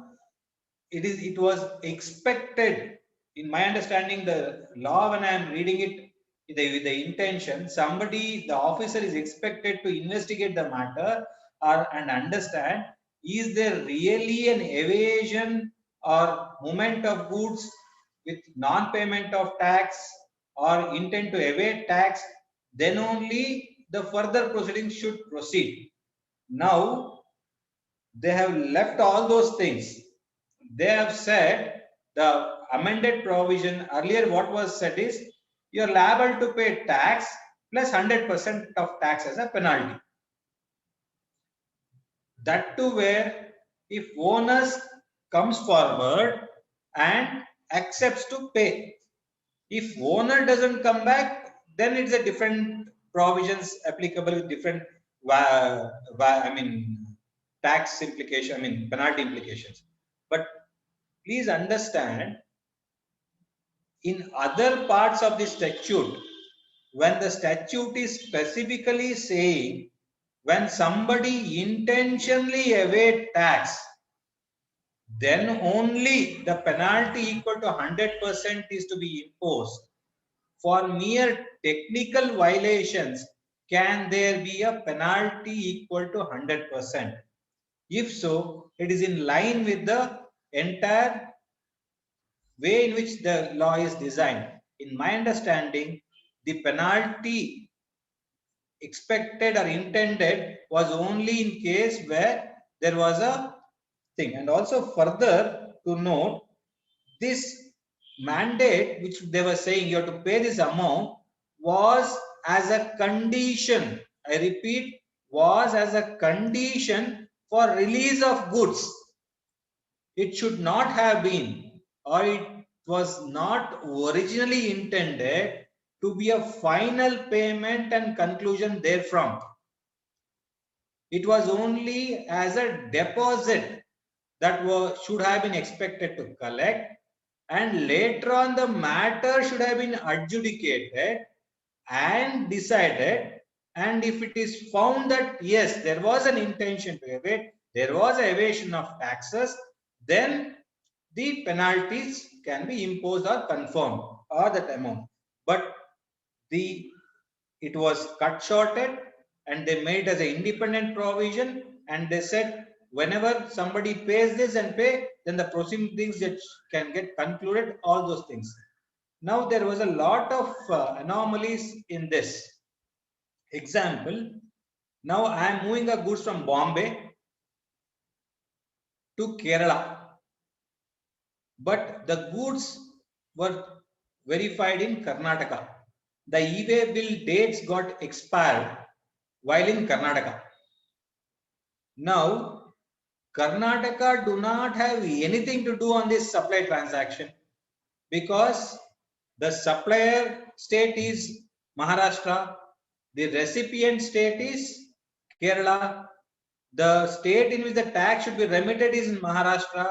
it was expected. In my understanding, the law, when I am reading it with the intention, somebody, the officer is expected to investigate the matter and understand, is there really an evasion or movement of goods with non-payment of tax or intent to evade tax, then only the further proceedings should proceed. Now, they have left all those things. They have said the amended provision earlier, what was said is you are liable to pay tax plus 100% of tax as a penalty. That too, where if owners comes forward and accepts to pay. If owner doesn't come back, then it's a different provisions applicable with different tax implication, penalty implications. But please understand, in other parts of the statute, when the statute is specifically saying when somebody intentionally evade tax, then only the penalty equal to 100% is to be imposed. For mere technical violations, can there be a penalty equal to 100%? If so, it is in line with the entire way in which the law is designed. In my understanding, the penalty expected or intended was only in case where there was a thing. And also further to note, this mandate which they were saying you have to pay this amount was as a condition, I repeat, was as a condition for release of goods. It should not have been, or it was not originally intended to be a final payment and conclusion therefrom. It was only as a deposit that should have been expected to collect, and later on the matter should have been adjudicated and decided, and if it is found that yes, there was an intention to evade, there was an evasion of taxes, then the penalties can be imposed or confirmed or that amount. But it was cut shorted and they made as an independent provision, and they said whenever somebody pays this and pay, then the proceedings that can get concluded, all those things. Now there was a lot of anomalies in this. Example, now I am moving a goods from Bombay to Kerala, but the goods were verified in Karnataka. The e-way bill dates got expired while in Karnataka. Now, Karnataka do not have anything to do on this supply transaction because the supplier state is Maharashtra, the recipient state is Kerala, the state in which the tax should be remitted is in Maharashtra,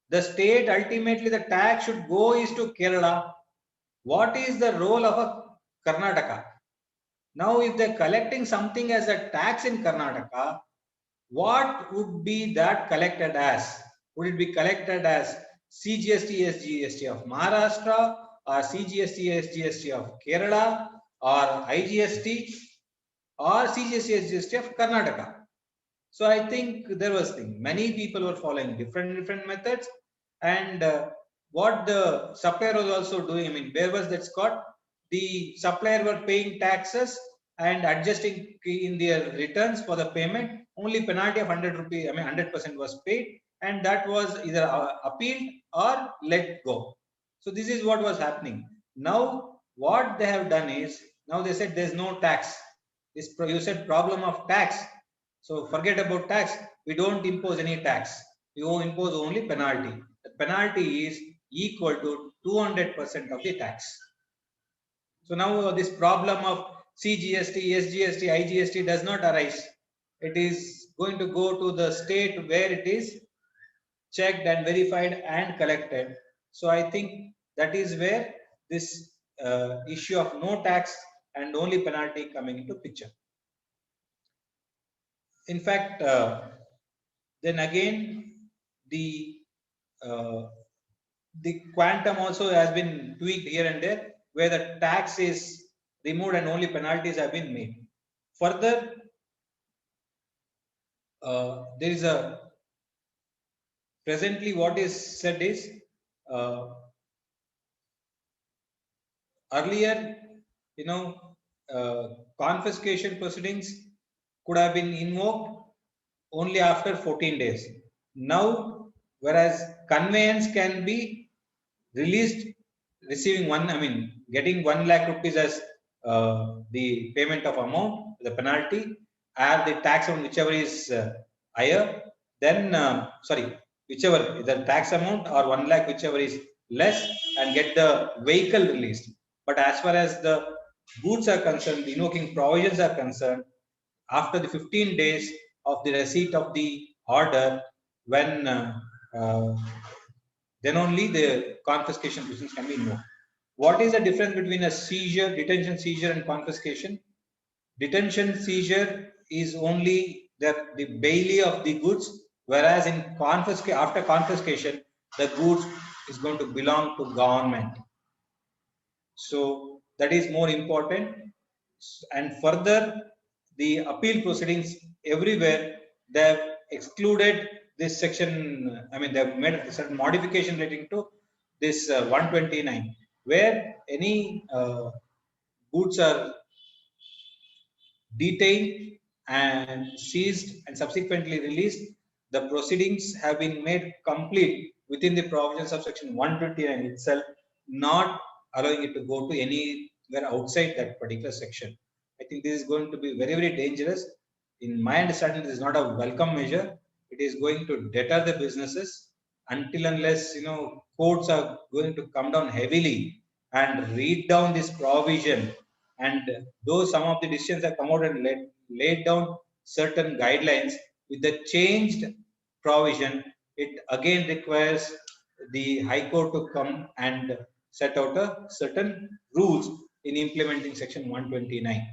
the state ultimately the tax should go is to Kerala. What is the role of a Karnataka? Now, if they're collecting something as a tax in Karnataka, what would be that collected as? Would it be collected as CGST SGST of Maharashtra, or CGST SGST of Kerala, or IGST, or CGST SGST of Karnataka? So I think there was thing. Many people were following different methods, and what the supplier was also doing. I mean, where was that got? The supplier were paying taxes and adjusting in their returns for the payment. Only penalty of 100 rupee. I mean, 100% was paid, and that was either appealed or let go. So this is what was happening. Now what they have done is, now they said there's no tax. This you said problem of tax. So forget about tax. We don't impose any tax. We impose only penalty. The penalty is equal to 200% of the tax. So now this problem of CGST, SGST, IGST does not arise. It is going to go to the state where it is checked and verified and collected. So I think that is where this issue of no tax and only penalty coming into picture. In fact, then again the quantum also has been tweaked here and there, where the tax is removed and only penalties have been made. Further, there is a presently what is said is earlier, you know, confiscation proceedings could have been invoked only after 14 days. Now, whereas conveyance can be released, receiving getting 1 lakh rupees as the payment of amount, the penalty, and the tax amount, whichever is higher, then whichever the tax amount or 1 lakh, whichever is less, and get the vehicle released. But as far as the goods are concerned, the invoking provisions are concerned, after the 15 days of the receipt of the order, when then only the confiscation proceedings can be invoked. What is the difference between a seizure, detention, seizure, and confiscation? Detention, seizure is only the bailee of the goods, whereas in after confiscation, the goods is going to belong to government. So that is more important. And further, the appeal proceedings everywhere, they have excluded this section. I mean, they have made a certain modification relating to this 129, where any goods are detained and seized and subsequently released, the proceedings have been made complete within the provisions of section 129 itself, not allowing it to go to anywhere outside that particular section. I think this is going to be very dangerous. In my understanding, this is not a welcome measure. It is going to deter the businesses until unless courts are going to come down heavily and read down this provision. And though some of the decisions have come out and laid down certain guidelines, with the changed provision, it again requires the High Court to come and set out a certain rules in implementing section 129.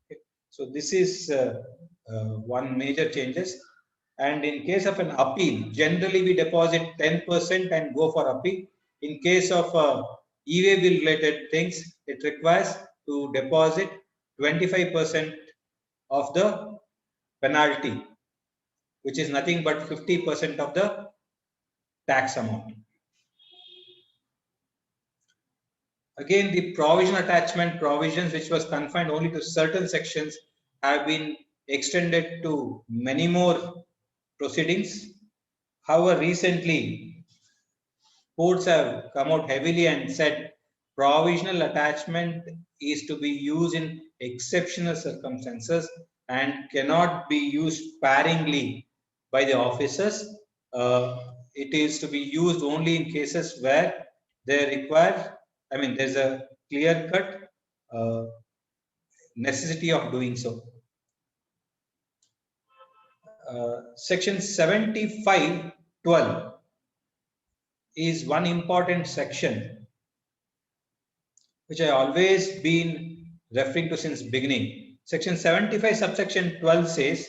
Okay. So this is one major changes. And in case of an appeal, generally we deposit 10% and go for appeal. In case of e-way bill related things, it requires to deposit 25% of the penalty, which is nothing but 50% of the tax amount. Again, the provision attachment provisions, which was confined only to certain sections, have been extended to many more proceedings. However, recently, courts have come out heavily and said provisional attachment is to be used in exceptional circumstances and cannot be used sparingly by the officers. It is to be used only in cases where they require, there's a clear-cut necessity of doing so. Section 75(12) is one important section which I always been referring to since beginning. Section 75 subsection 12 says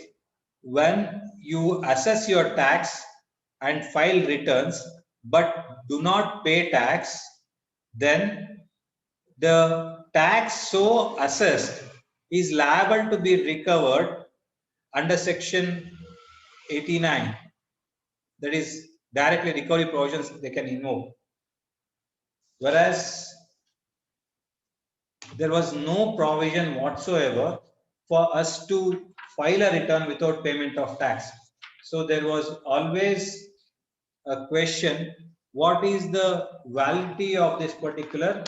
when you assess your tax and file returns but do not pay tax, then the tax so assessed is liable to be recovered under section 89. That is directly recovery provisions they can invoke. Whereas there was no provision whatsoever for us to file a return without payment of tax. So there was always a question, what is the validity of this particular,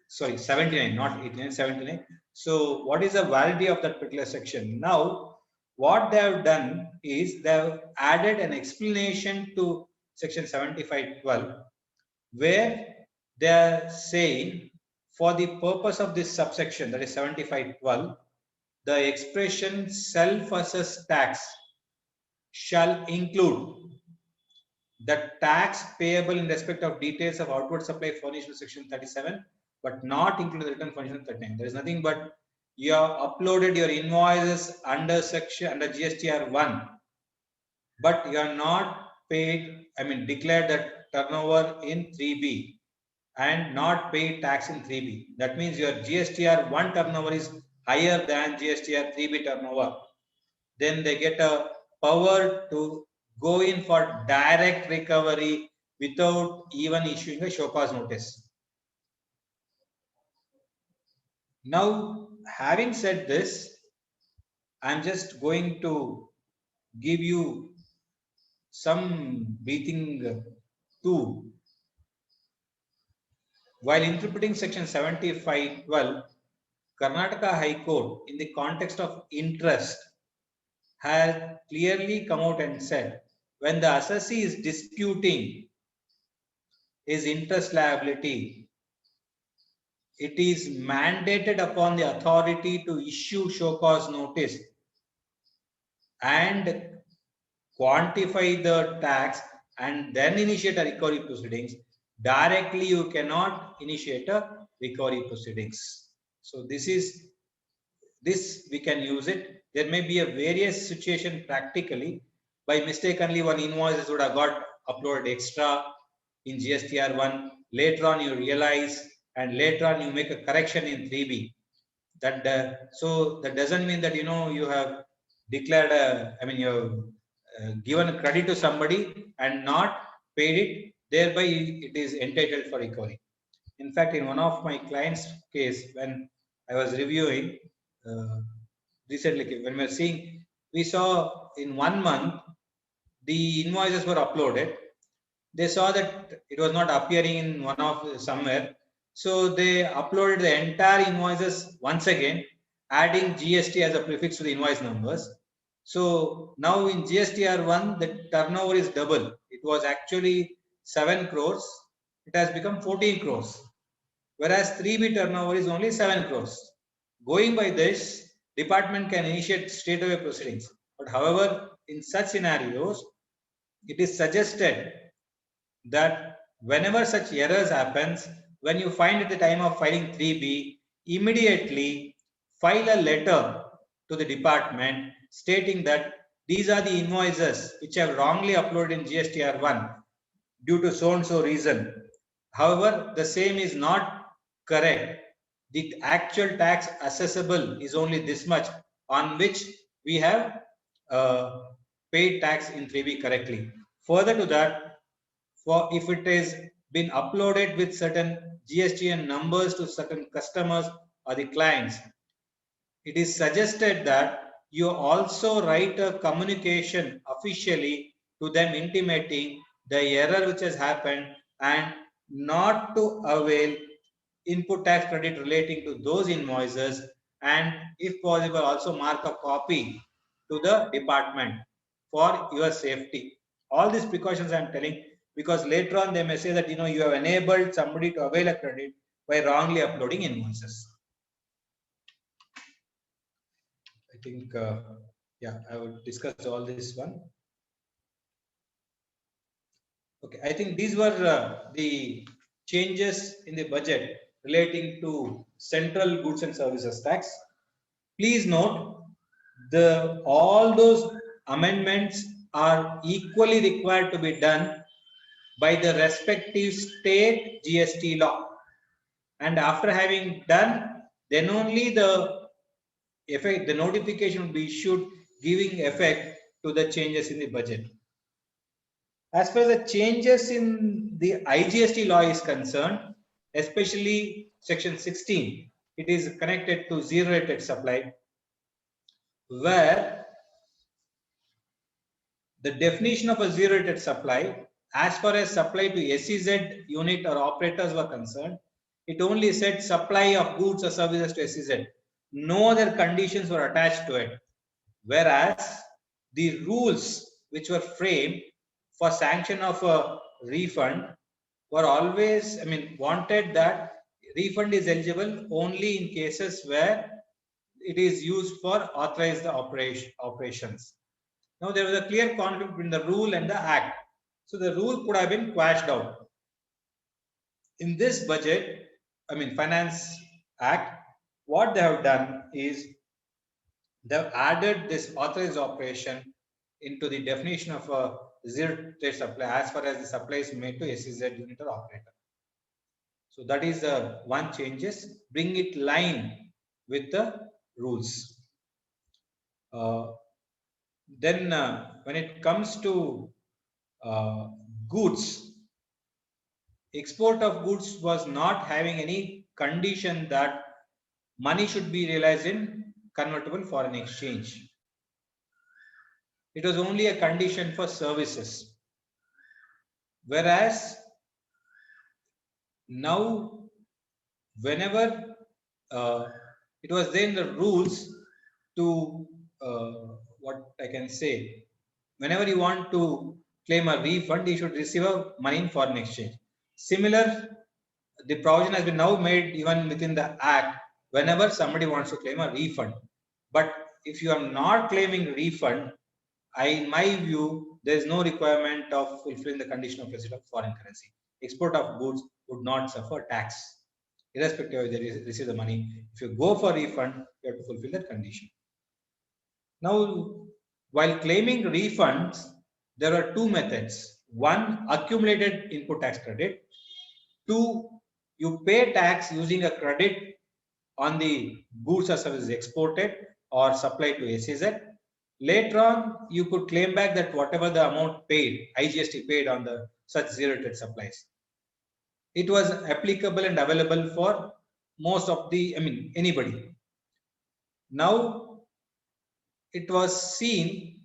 79, not 89, 79. So what is the validity of that particular section? Now, what they have done is they have added an explanation to section 75(12), where they are saying for the purpose of this subsection, that is 75(12), the expression self-assessed tax shall include the tax payable in respect of details of outward supply furnished in section 37, but not including the return furnished in 39. There is nothing but you have uploaded your invoices under GSTR 1, but you are not paid, declared that turnover in 3B and not paid tax in 3B. That means your GSTR 1 turnover is higher than GSTR 3B turnover. Then they get a power to go in for direct recovery without even issuing a show cause notice. Now, having said this, I'm just going to give you some breathing tool. While interpreting section 75(12), Karnataka High Court, in the context of interest, has clearly come out and said, when the assessee is disputing his interest liability, it is mandated upon the authority to issue show cause notice and quantify the tax and then initiate a recovery proceedings. Directly, you cannot initiate a recovery proceedings. So this we can use it. There may be a various situation practically. By mistakenly, one invoices would have got uploaded extra in GSTR 1. Later on, you realize, and later on you make a correction in 3B. So that doesn't mean that you have declared you have given credit to somebody and not paid it. Thereby, it is entitled for recovery. In fact, in one of my clients' case, when I was reviewing recently, when we were seeing, we saw in 1 month the invoices were uploaded. They saw that it was not appearing in one of somewhere, so they uploaded the entire invoices once again, adding GST as a prefix to the invoice numbers. So now in GSTR 1, the turnover is double. It was actually 7 crores. It has become 14 crores. Whereas 3B turnover is only 7 crores. Going by this, department can initiate straightaway proceedings. But however, in such scenarios, it is suggested that whenever such errors happens, when you find at the time of filing 3B, immediately file a letter to the department stating that these are the invoices which have wrongly uploaded in GSTR 1 due to so and so reason. However, the same is not correct. The actual tax assessable is only this much, on which we have paid tax in 3B correctly. Further to that, for if it is been uploaded with certain GSTN numbers to certain customers or the clients, it is suggested that you also write a communication officially to them intimating the error which has happened and not to avail input tax credit relating to those invoices, and if possible also mark a copy to the department for your safety. All these precautions I am telling because later on they may say that you have enabled somebody to avail a credit by wrongly uploading invoices. I think I will discuss all this one. Okay, I think these were the changes in the budget relating to central goods and services tax. Please note all those amendments are equally required to be done by the respective state GST law. And after having done, then only the notification will be issued giving effect to the changes in the budget. As far as the changes in the IGST law is concerned, especially section 16, it is connected to zero rated supply, where the definition of a zero rated supply, as far as supply to SEZ unit or operators were concerned, it only said supply of goods or services to SEZ. No other conditions were attached to it. Whereas the rules which were framed for sanction of a refund were always, wanted that refund is eligible only in cases where it is used for authorized operations. Now there was a clear conflict between the rule and the act. So the rule could have been quashed out. In this budget, Finance Act, what they have done is they've added this authorized operation into the definition of a zero rate supply as far as the supply is made to SEZ unit or operator. So that is the one changes, bring it line with the rules. Then when it comes to goods, export of goods was not having any condition that money should be realized in convertible foreign exchange. It was only a condition for services. Whereas now, whenever it was then the rules to what I can say, whenever you want to claim a refund, you should receive a money in foreign exchange. Similar, the provision has been now made even within the act whenever somebody wants to claim a refund. But if you are not claiming refund, in my view, there is no requirement of fulfilling the condition of receipt of foreign currency. Export of goods would not suffer tax, irrespective of whether they receive the money. If you go for refund, you have to fulfill that condition. Now, while claiming refunds, there are two methods. One, accumulated input tax credit. Two, you pay tax using a credit on the goods or services exported or supplied to SEZ. Later on, you could claim back that whatever the amount paid, IGST paid on the such zero rated supplies. It was applicable and available for most of the, anybody. Now, it was seen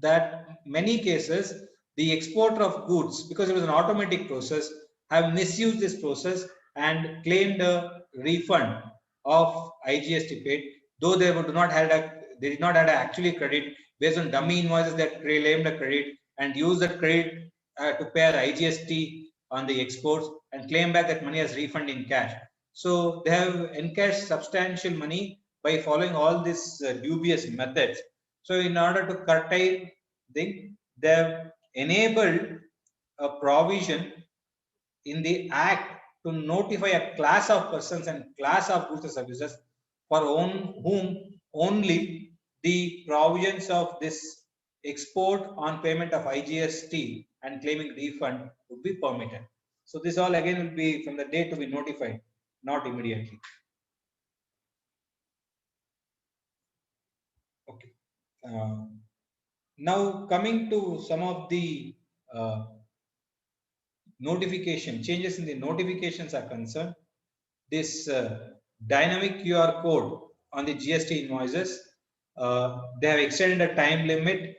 that many cases, the exporter of goods, because it was an automatic process, have misused this process and claimed a refund of IGST paid, though they did not have actually credit. Based on dummy invoices that claimed a credit and used that credit to pay the IGST on the exports and claim back that money as refund in cash. So they have encashed substantial money by following all these dubious methods. So in order to curtail things, they have enabled a provision in the act to notify a class of persons and class of goods and services for whom only the provisions of this export on payment of IGST and claiming refund would be permitted. So this all again will be from the date to be notified, not immediately. Okay. Now coming to some of the notification changes in the notifications are concerned, this dynamic QR code on the GST invoices, they have extended the time limit.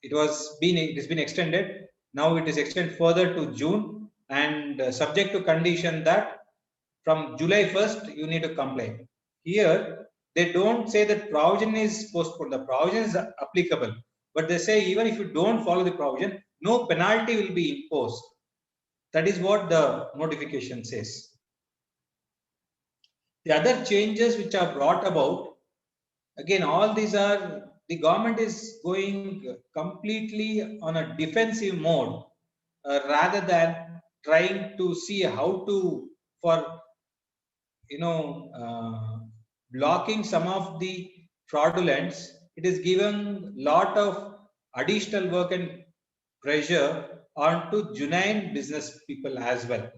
It has been extended. Now it is extended further to June, and subject to condition that from July 1st you need to comply. Here they don't say that provision is postponed. The provision is applicable, but they say even if you don't follow the provision, no penalty will be imposed. That is what the notification says. The other changes which are brought about, again, all these are, the government is going completely on a defensive mode rather than trying to see how to, blocking some of the fraudulence, it is given lot of additional work and pressure onto genuine business people as well.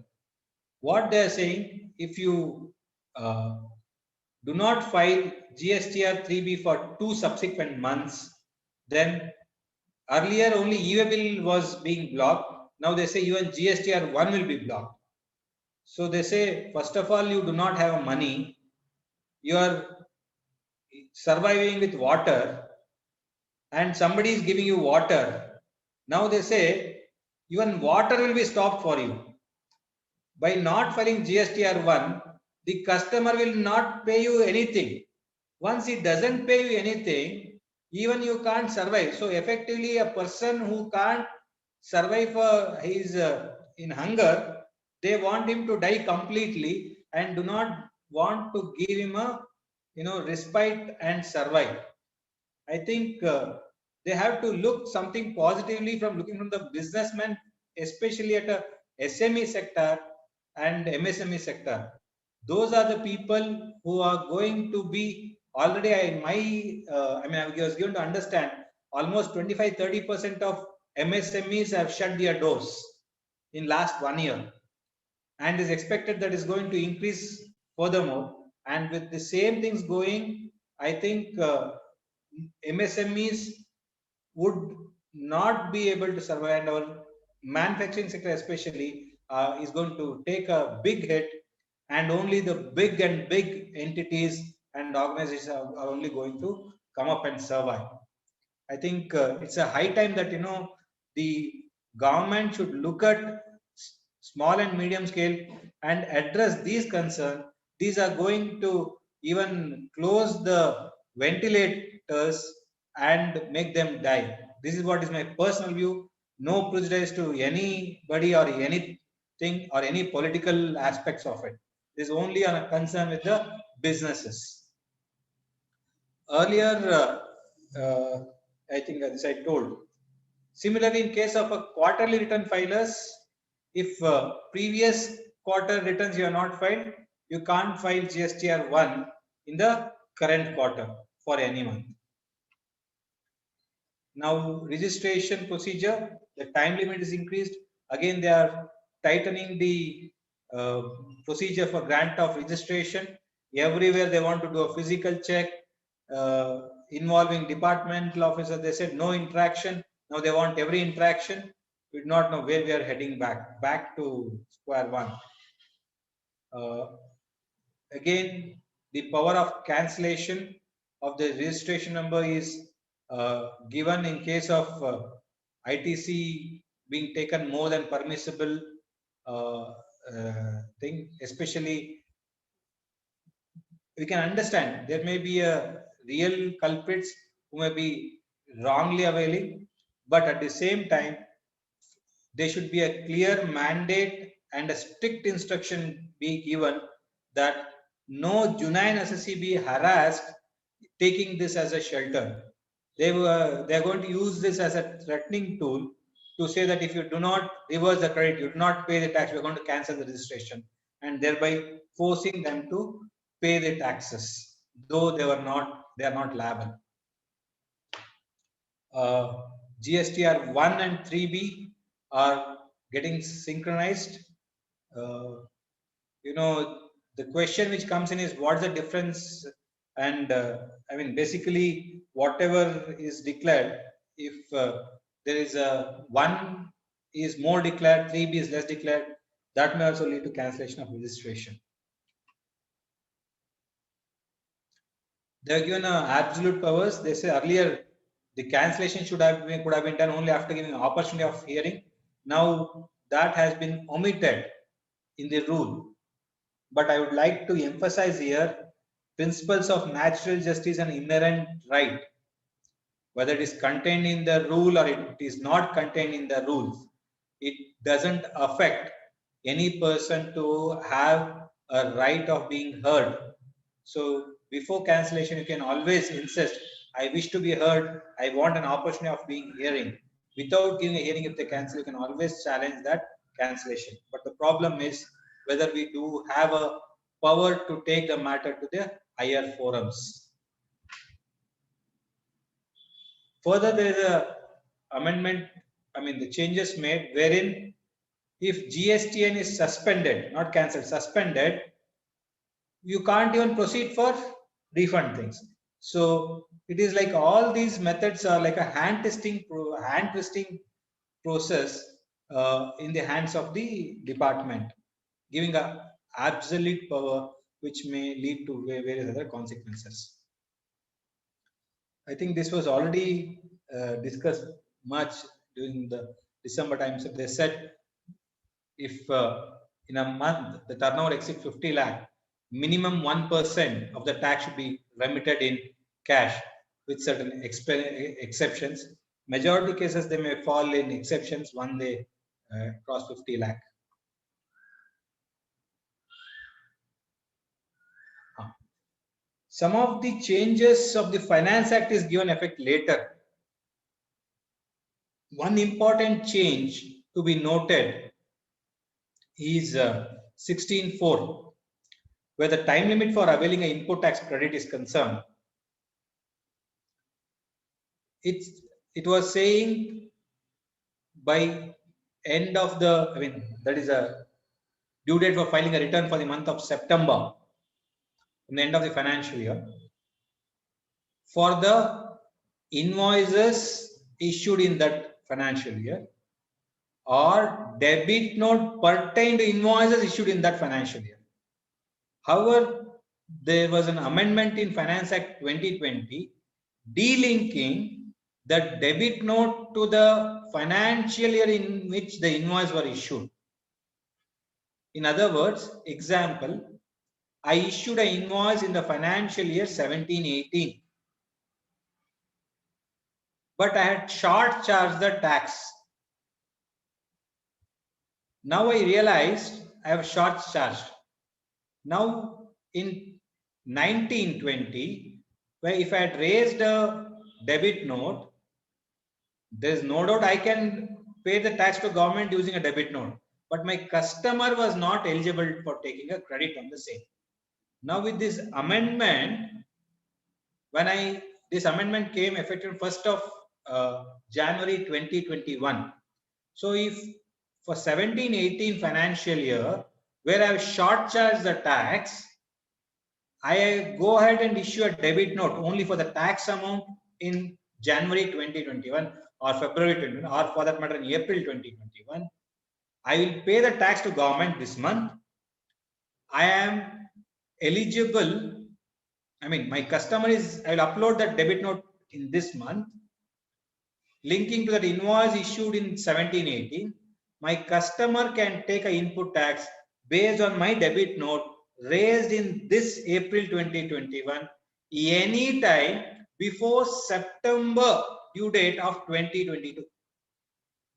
What they are saying, if you do not file GSTR 3B for 2 subsequent months, then earlier only e-way bill was being blocked. Now they say even GSTR 1 will be blocked. So they say, first of all, you do not have money. You are surviving with water and somebody is giving you water. Now they say even water will be stopped for you. By not filing GSTR 1, the customer will not pay you anything. Once he doesn't pay you anything, even you can't survive. So effectively, a person who can't survive his in hunger, they want him to die completely and do not want to give him a respite and survive. I think they have to look something positively from looking from the businessman, especially at a SME sector and MSME sector. Those are the people who are going to be already I was given to understand almost 25-30% of MSMEs have shut their doors in last 1 year, and is expected that is going to increase furthermore. And with the same things going, I think MSMEs would not be able to survive, and our manufacturing sector especially is going to take a big hit, and only the big entities and organizations are only going to come up and survive. I think it's a high time that the government should look at small and medium scale and address these concerns. These are going to even close the ventilators and make them die. This is what is my personal view. No prejudice to anybody or anything or any political aspects of it. This is only on a concern with the businesses. Earlier, I think as I told. Similarly, in case of a quarterly return filers, if previous quarter returns you are not filed, you can't file GSTR 1 in the current quarter for any month. Now, registration procedure, the time limit is increased. Again, they are tightening the procedure for grant of registration. Everywhere they want to do a physical check involving departmental officer. They said no interaction. Now they want every interaction. We do not know where we are heading back to square one. Again, the power of cancellation of the registration number is given in case of ITC being taken more than permissible thing. Especially, we can understand there may be a real culprits who may be wrongly availing, but at the same time, there should be a clear mandate and a strict instruction be given that no genuine assessee be harassed taking this as a shelter. They are going to use this as a threatening tool to say that if you do not reverse the credit, you do not pay the tax, we are going to cancel the registration, and thereby forcing them to pay the taxes, though they are not liable. GSTR 1 and 3B are getting synchronized. The question which comes in is what's the difference? And basically, whatever is declared, if there is a 1 is more declared, 3B is less declared, that may also lead to cancellation of registration. They are given absolute powers. They say earlier the cancellation could have been done only after giving an opportunity of hearing. Now that has been omitted in the rule. But I would like to emphasize here principles of natural justice and inherent right. Whether it is contained in the rule or it is not contained in the rules, it doesn't affect any person to have a right of being heard. So before cancellation, you can always insist, I wish to be heard, I want an opportunity of being hearing. Without giving a hearing, if they cancel, you can always challenge that cancellation. But the problem is whether we do have a power to take the matter to the higher forums. Further, there is a amendment, I mean the changes made wherein if GSTN is suspended, not cancelled, suspended, you can't even proceed for refund things. So it is like all these methods are like a hand twisting process in the hands of the department, giving a absolute power which may lead to various other consequences. I think this was already discussed much during the December times. They said if in a month the turnover exceeds 50 lakh, minimum 1% of the tax should be remitted in cash with certain exceptions. Majority cases they may fall in exceptions when they cross 50 lakh. Some of the changes of the Finance Act is given effect later. One important change to be noted is 16.4, where the time limit for availing an input tax credit is concerned. It was saying by end of the, I mean, that is a due date for filing a return for the month of September, in the end of the financial year, for the invoices issued in that financial year, or debit note pertain to invoices issued in that financial year. However, there was an amendment in Finance Act 2020 delinking the debit note to the financial year in which the invoice were issued. In other words, example, I issued an invoice in the financial year 17-18, but I had short charged the tax. Now I realized I have short charged. Now in 1920, where if I had raised a debit note, there is no doubt I can pay the tax to government using a debit note, but my customer was not eligible for taking a credit on the same. Now with this amendment, when this amendment came effective 1st of January 2021. So if for 17-18 financial year, where I have short charged the tax, I go ahead and issue a debit note only for the tax amount in January 2021 or February 2021, or for that matter in April 2021. I will pay the tax to government this month. I am eligible, I mean my customer is, I will upload that debit note in this month, linking to that invoice issued in 17-18. My customer can take an input tax based on my debit note raised in this April 2021 any time before September due date of 2022.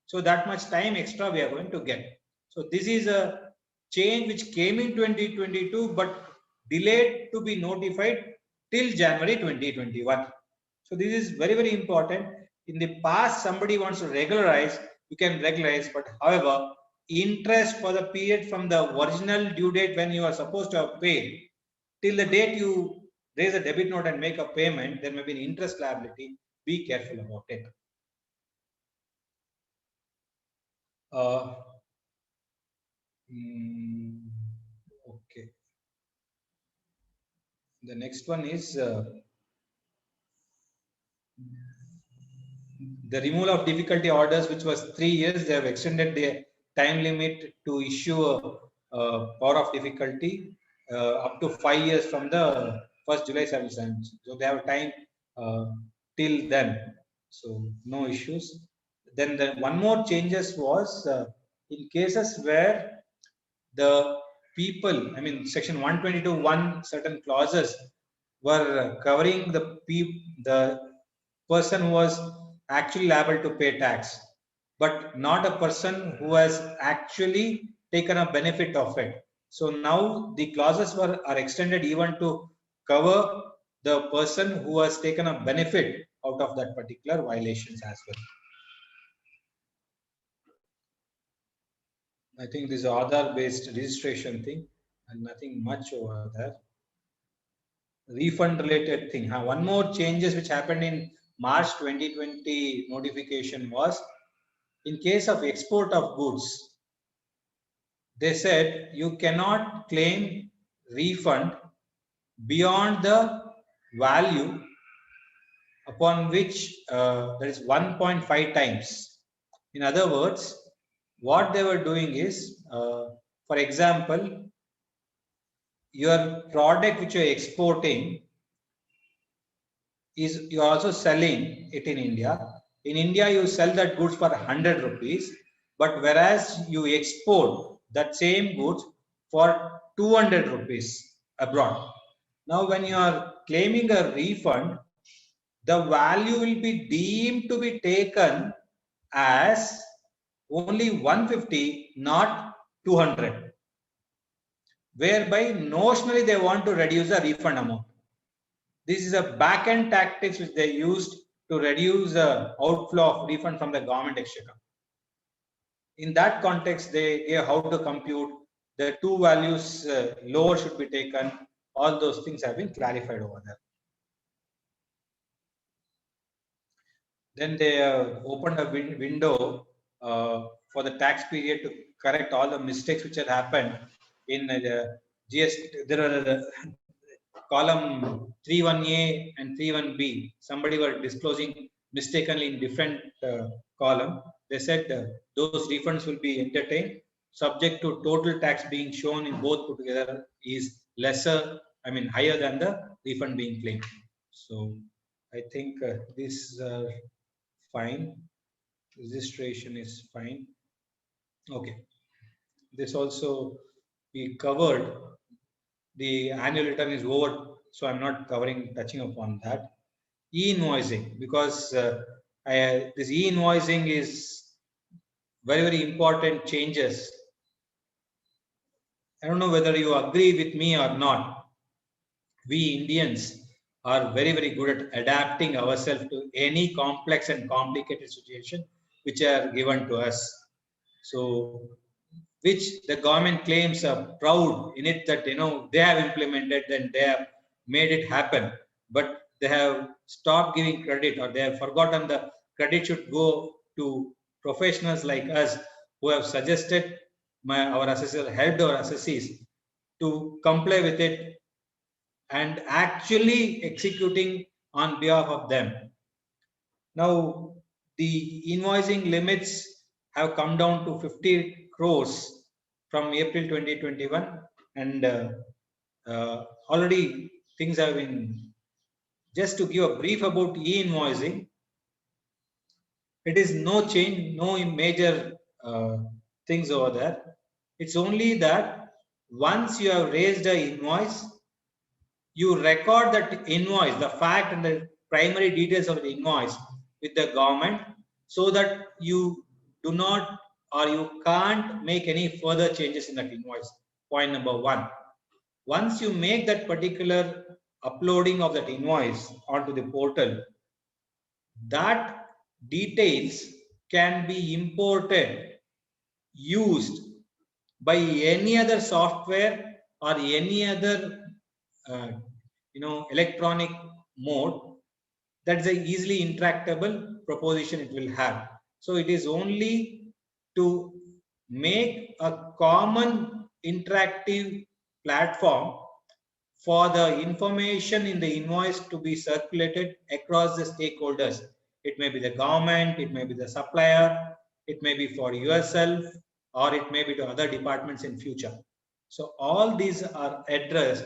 So that much time extra we are going to get. So this is a change which came in 2022 but delayed to be notified till January 2021. So this is very, very important. In the past, somebody wants to regularize, you can regularize, but however, interest for the period from the original due date when you are supposed to have paid till the date you raise a debit note and make a payment, there may be an interest liability. Be careful about it. Okay. The next one is the removal of difficulty orders, which was 3 years. They have extended the time limit to issue a power of difficulty up to 5 years from the 1st July 2017. So they have time till then. So no issues. Then one more changes was in cases where the people, I mean section 122(1) certain clauses were covering the person who was actually liable to pay tax, but not a person who has actually taken a benefit of it. So now the clauses are extended even to cover the person who has taken a benefit out of that particular violations as well. I think this is Aadhaar based registration thing and nothing much over there. Refund related thing. One more changes which happened in March 2020 notification was, in case of export of goods, they said you cannot claim refund beyond the value upon which that is 1.5 times. In other words, what they were doing is, for example, your product which you're exporting is you're also selling it in India. In India, you sell that goods for 100 rupees, but whereas you export that same goods for 200 rupees abroad. Now, when you are claiming a refund, the value will be deemed to be taken as only 150, not 200, whereby notionally they want to reduce the refund amount. This is a back-end tactics which they used to reduce the outflow of refund from the government exchequer. In that context, they gave how to compute the two values lower should be taken. All those things have been clarified over there. Then they opened a window for the tax period to correct all the mistakes which had happened in the GST. There are column 31A and 31B. Somebody were disclosing mistakenly in different column. They said those refunds will be entertained subject to total tax being shown in both put together is lesser, I mean higher than the refund being claimed. So I think this fine. Registration is fine. Okay. This also we covered. The annual return is over, so I'm not touching upon that. E-invoicing, because this e-invoicing is very important changes. I don't know whether you agree with me or not. We Indians are very good at adapting ourselves to any complex and complicated situation which are given to us. So, which the government claims are proud in it that they have implemented and they have made it happen, but they have stopped giving credit, or they have forgotten the credit should go to professionals like us who have suggested our assessors, helped our assessees to comply with it and actually executing on behalf of them. Now, the invoicing limits have come down to 50 crores from April 2021, and already things have been. Just to give a brief about e-invoicing, it is no change, no major things over there. It's only that once you have raised an invoice, you record that invoice, the fact and the primary details of the invoice with the government, so that you do not or you can't make any further changes in that invoice. Point number one. Once you make that particular uploading of that invoice onto the portal, that details can be imported, used by any other software or any other electronic mode. That's an easily interactable proposition it will have. So it is only to make a common interactive platform for the information in the invoice to be circulated across the stakeholders. It may be the government, it may be the supplier, it may be for yourself, or it may be to other departments in future. So all these are addressed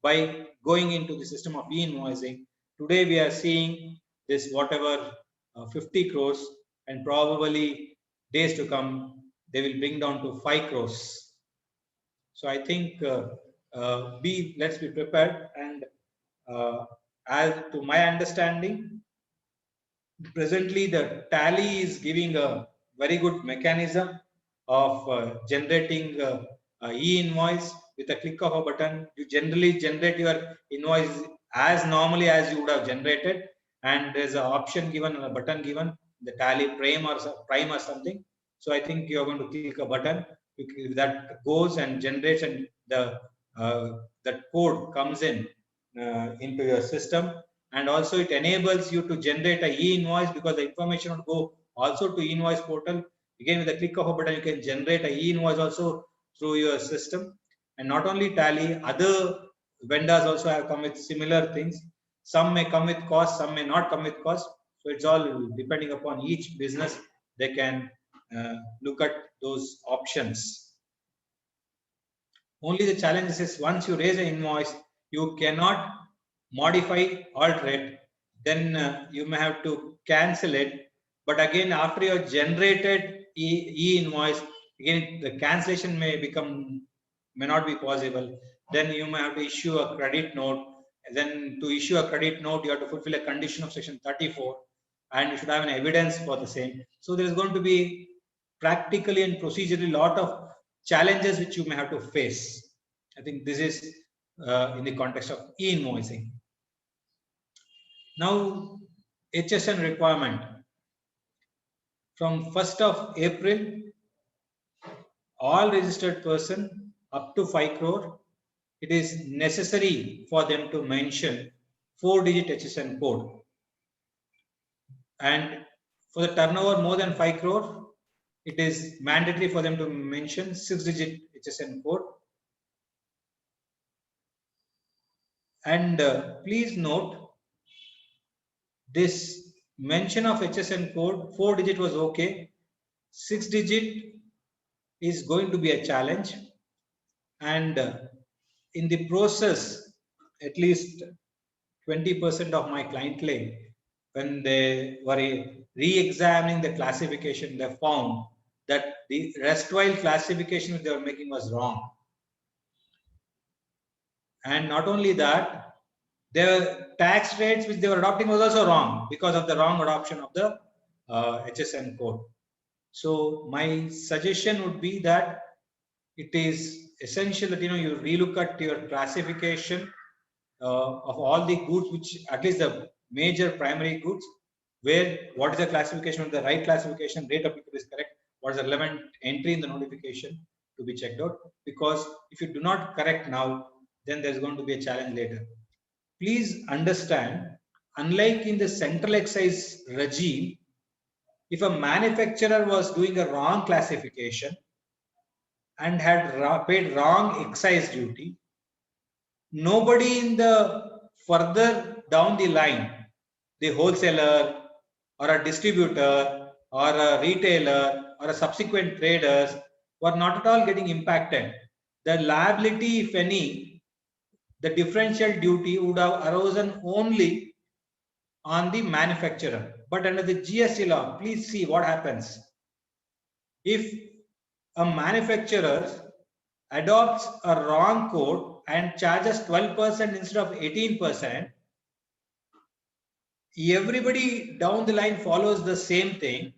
by going into the system of e-invoicing. Today we are seeing this whatever 50 crores, and probably days to come they will bring down to 5 crores. So I think let's be prepared, and as to my understanding, presently the Tally is giving a very good mechanism of generating e-invoice. With a click of a button, you generally generate your invoice as normally as you would have generated, and there's an option given and a button given, the Tally Prime or something. So I think you're going to click a button that goes and generates, and the that code comes in into your system, and also it enables you to generate a e-invoice, because the information would go also to invoice portal. Again, with the click of a button, you can generate a e-invoice also through your system. And not only Tally, other vendors also have come with similar things. Some may come with cost, some may not come with cost. So it's all depending upon each business. They can look at those options. Only the challenge is once you raise an invoice, you cannot modify, alter it. Then you may have to cancel it. But again, after you have generated e-invoice, again the cancellation may not be possible. Then you may have to issue a credit note. And then to issue a credit note, you have to fulfill a condition of section 34, and you should have an evidence for the same. So there is going to be practically and procedurally a lot of challenges which you may have to face. I think this is in the context of e-invoicing. Now, HSN requirement. From 1st of April, all registered person up to 5 crore, it is necessary for them to mention 4-digit HSN code. And for the turnover more than 5 crore, it is mandatory for them to mention 6-digit HSN code. And please note, this mention of HSN code, 4-digit was okay. 6-digit is going to be a challenge. And in the process, at least 20% of my clientele, when they were re-examining the classification, they found that the restwhile classification which they were making was wrong. And not only that, the tax rates which they were adopting was also wrong because of the wrong adoption of the HSN code. So my suggestion would be that it is essential that you relook at your classification of all the goods, which at least the major primary goods, where what is the classification of the right classification, rate applicable is correct, what is the relevant entry in the notification to be checked out. Because if you do not correct now, then there's going to be a challenge later. Please understand, unlike in the central excise regime, if a manufacturer was doing a wrong classification and had paid wrong excise duty, nobody in the further down the line, the wholesaler or a distributor or a retailer or a subsequent traders, were not at all getting impacted. The liability, if any, the differential duty would have arisen only on the manufacturer. But under the GST law, please see what happens. If a manufacturer adopts a wrong code and charges 12% instead of 18%, everybody down the line follows the same thing.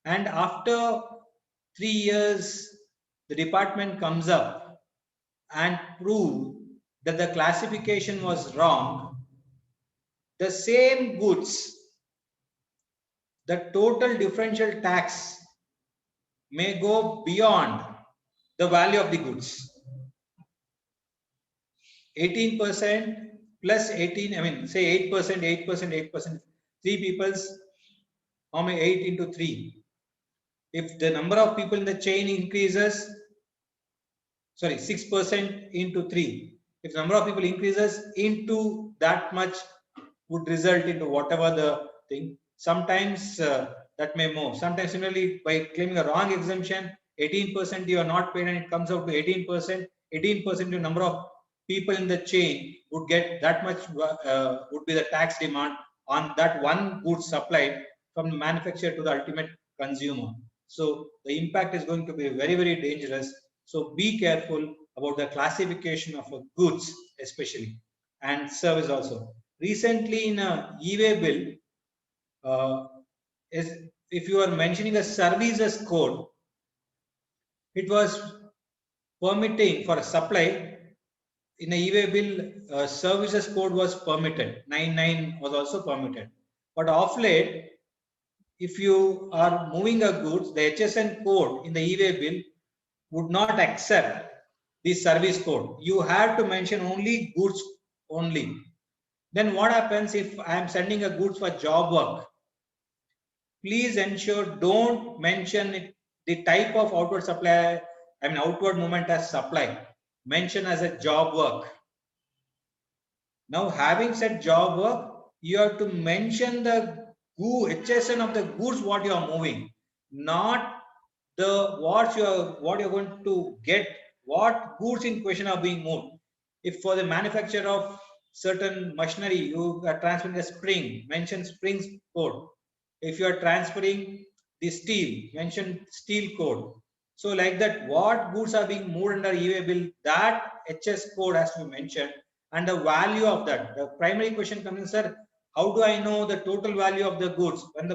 And after 3 years, the department comes up and proves that the classification was wrong. The same goods, the total differential tax may go beyond the value of the goods. 18% plus 18, I mean, say 8%, 8%, 8%, 3 people's, how many? 8 into 3. If the number of people in the chain increases, sorry, 6% into 3. If the number of people increases into that much, would result into whatever the thing. Sometimes that may move. Sometimes similarly, by claiming a wrong exemption, 18% you are not paid and it comes out to 18%. 18% the number of people in the chain would get that much, would be the tax demand on that one good supplied from the manufacturer to the ultimate consumer. So the impact is going to be very, very dangerous. So be careful about the classification of goods, especially, and service also. Recently in a e-way bill, if you are mentioning a services code, it was permitting for a supply. In a e-way bill, services code was permitted. 99 was also permitted. But of late, if you are moving a goods, the HSN code in the e-way bill would not accept the service code. You have to mention only goods only. Then what happens if I am sending a goods for job work? Please ensure don't mention it, the type of outward supply, I mean outward movement as supply. Mention as a job work. Now, having said job work, you have to mention the HSN of the goods what you are moving, not the what you're going to get, what goods in question are being moved. If for the manufacture of certain machinery you are transferring a spring, mention springs code. If you are transferring the steel, mention steel code. So like that, what goods are being moved under e-way bill, that HS code has to be mentioned, and the value of that. The primary question comes in, sir, how do I know the total value of the goods? When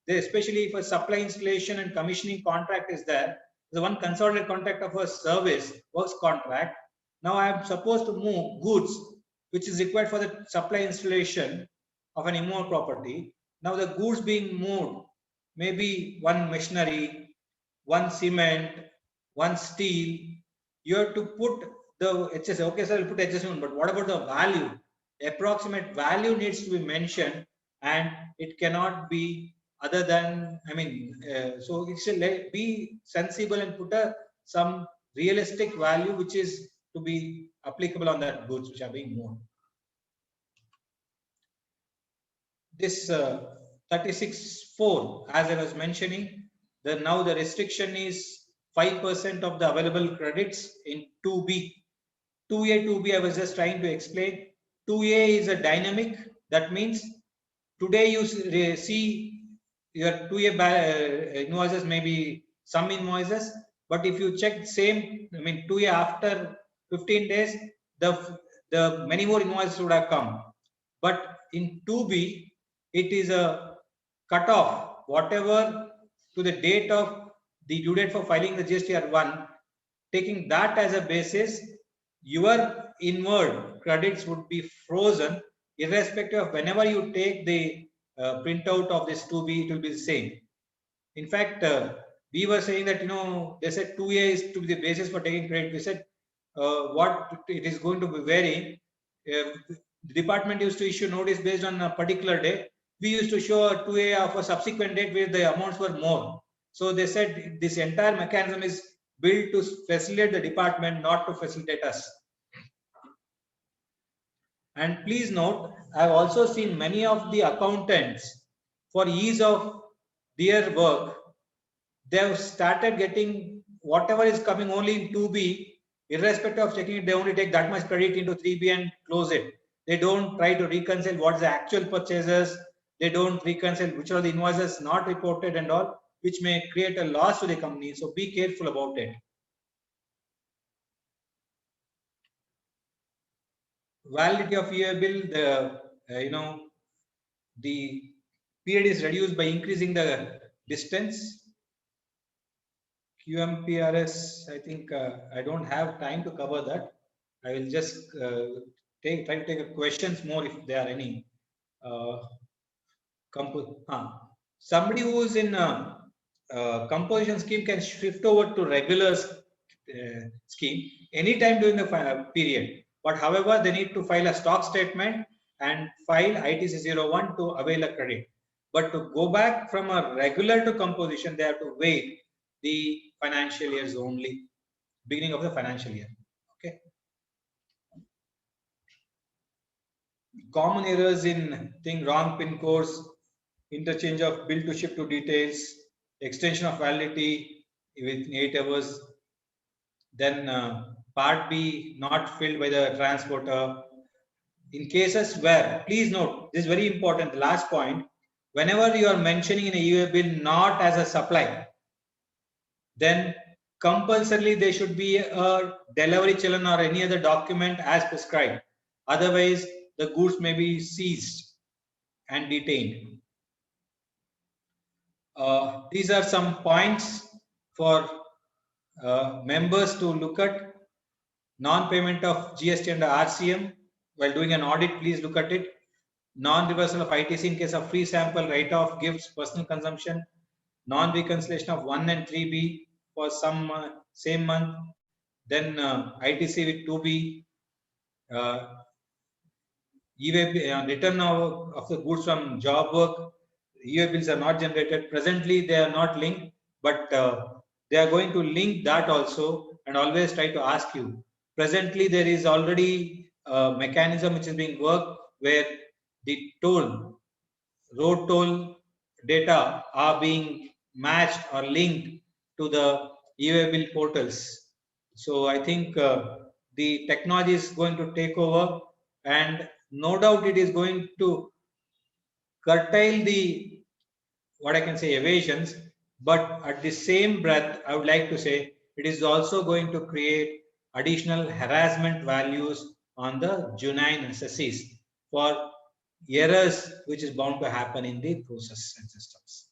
especially if a supply installation and commissioning contract is there, the one consolidated contract of a service works contract. Now I am supposed to move goods which is required for the supply installation of an immovable property. Now the goods being moved, maybe one machinery, one cement, one steel. You have to put the HS. Okay, sir, we'll put HS1, but what about the value? Approximate value needs to be mentioned, and it cannot be other than, I mean, so it should be sensible and put some realistic value which is to be applicable on that goods which are being moved. This 36(4), as I was mentioning, now the restriction is 5% of the available credits in 2B. 2A, 2B, I was just trying to explain. 2A is a dynamic. That means today you see your 2A invoices, maybe some invoices, but if you check same, I mean 2A after 15 days, the many more invoices would have come. But in 2B, it is a cutoff, whatever to the date of the due date for filing the GSTR1, taking that as a basis, your inward credits would be frozen irrespective of whenever you take the printout of this 2B, it will be the same. In fact, we were saying that, they said 2A is to be the basis for taking credit. We said what it is going to be varying. The department used to issue notice based on a particular day. We used to show a 2A of a subsequent date where the amounts were more. So they said this entire mechanism is built to facilitate the department, not to facilitate us. And please note, I have also seen many of the accountants, for ease of their work, they have started getting whatever is coming only in 2B, irrespective of checking it, they only take that much credit into 3B and close it. They don't try to reconcile what is the actual purchases. They don't reconcile which are the invoices not reported and all, which may create a loss to the company. So be careful about it. Validity of e-way bill, the period is reduced by increasing the distance. QMPRS, I think I don't have time to cover that. I will just try to take questions more if there are any. Somebody who is in composition scheme can shift over to regular scheme anytime during the period. But however, they need to file a stock statement and file ITC01 to avail a credit. But to go back from a regular to composition, they have to wait the financial years only, beginning of the financial year. Okay. Common errors in wrong pin codes, interchange of bill to ship to details, extension of validity within 8 hours. Then part B not filled by the transporter. In cases where, please note, this is very important, the last point, whenever you are mentioning in a e-way bill not as a supply, then compulsorily there should be a delivery challan or any other document as prescribed. Otherwise, the goods may be seized and detained. These are some points for members to look at. Non-payment of GST under RCM. While doing an audit, please look at it. Non-reversal of ITC in case of free sample, write-off, gifts, personal consumption. Non-reconciliation of 1 and 3B for some same month. Then ITC with 2B. e-way return of the goods from job work, e-way bills are not generated. Presently, they are not linked, but they are going to link that also, and always try to ask you. Presently, there is already a mechanism which is being worked where the road toll data are being matched or linked to the e-way bill portals. So I think the technology is going to take over, and no doubt it is going to curtail the, what I can say, evasions, but at the same breath, I would like to say it is also going to create additional harassment values on the genuine SSCs for errors which is bound to happen in the process and systems.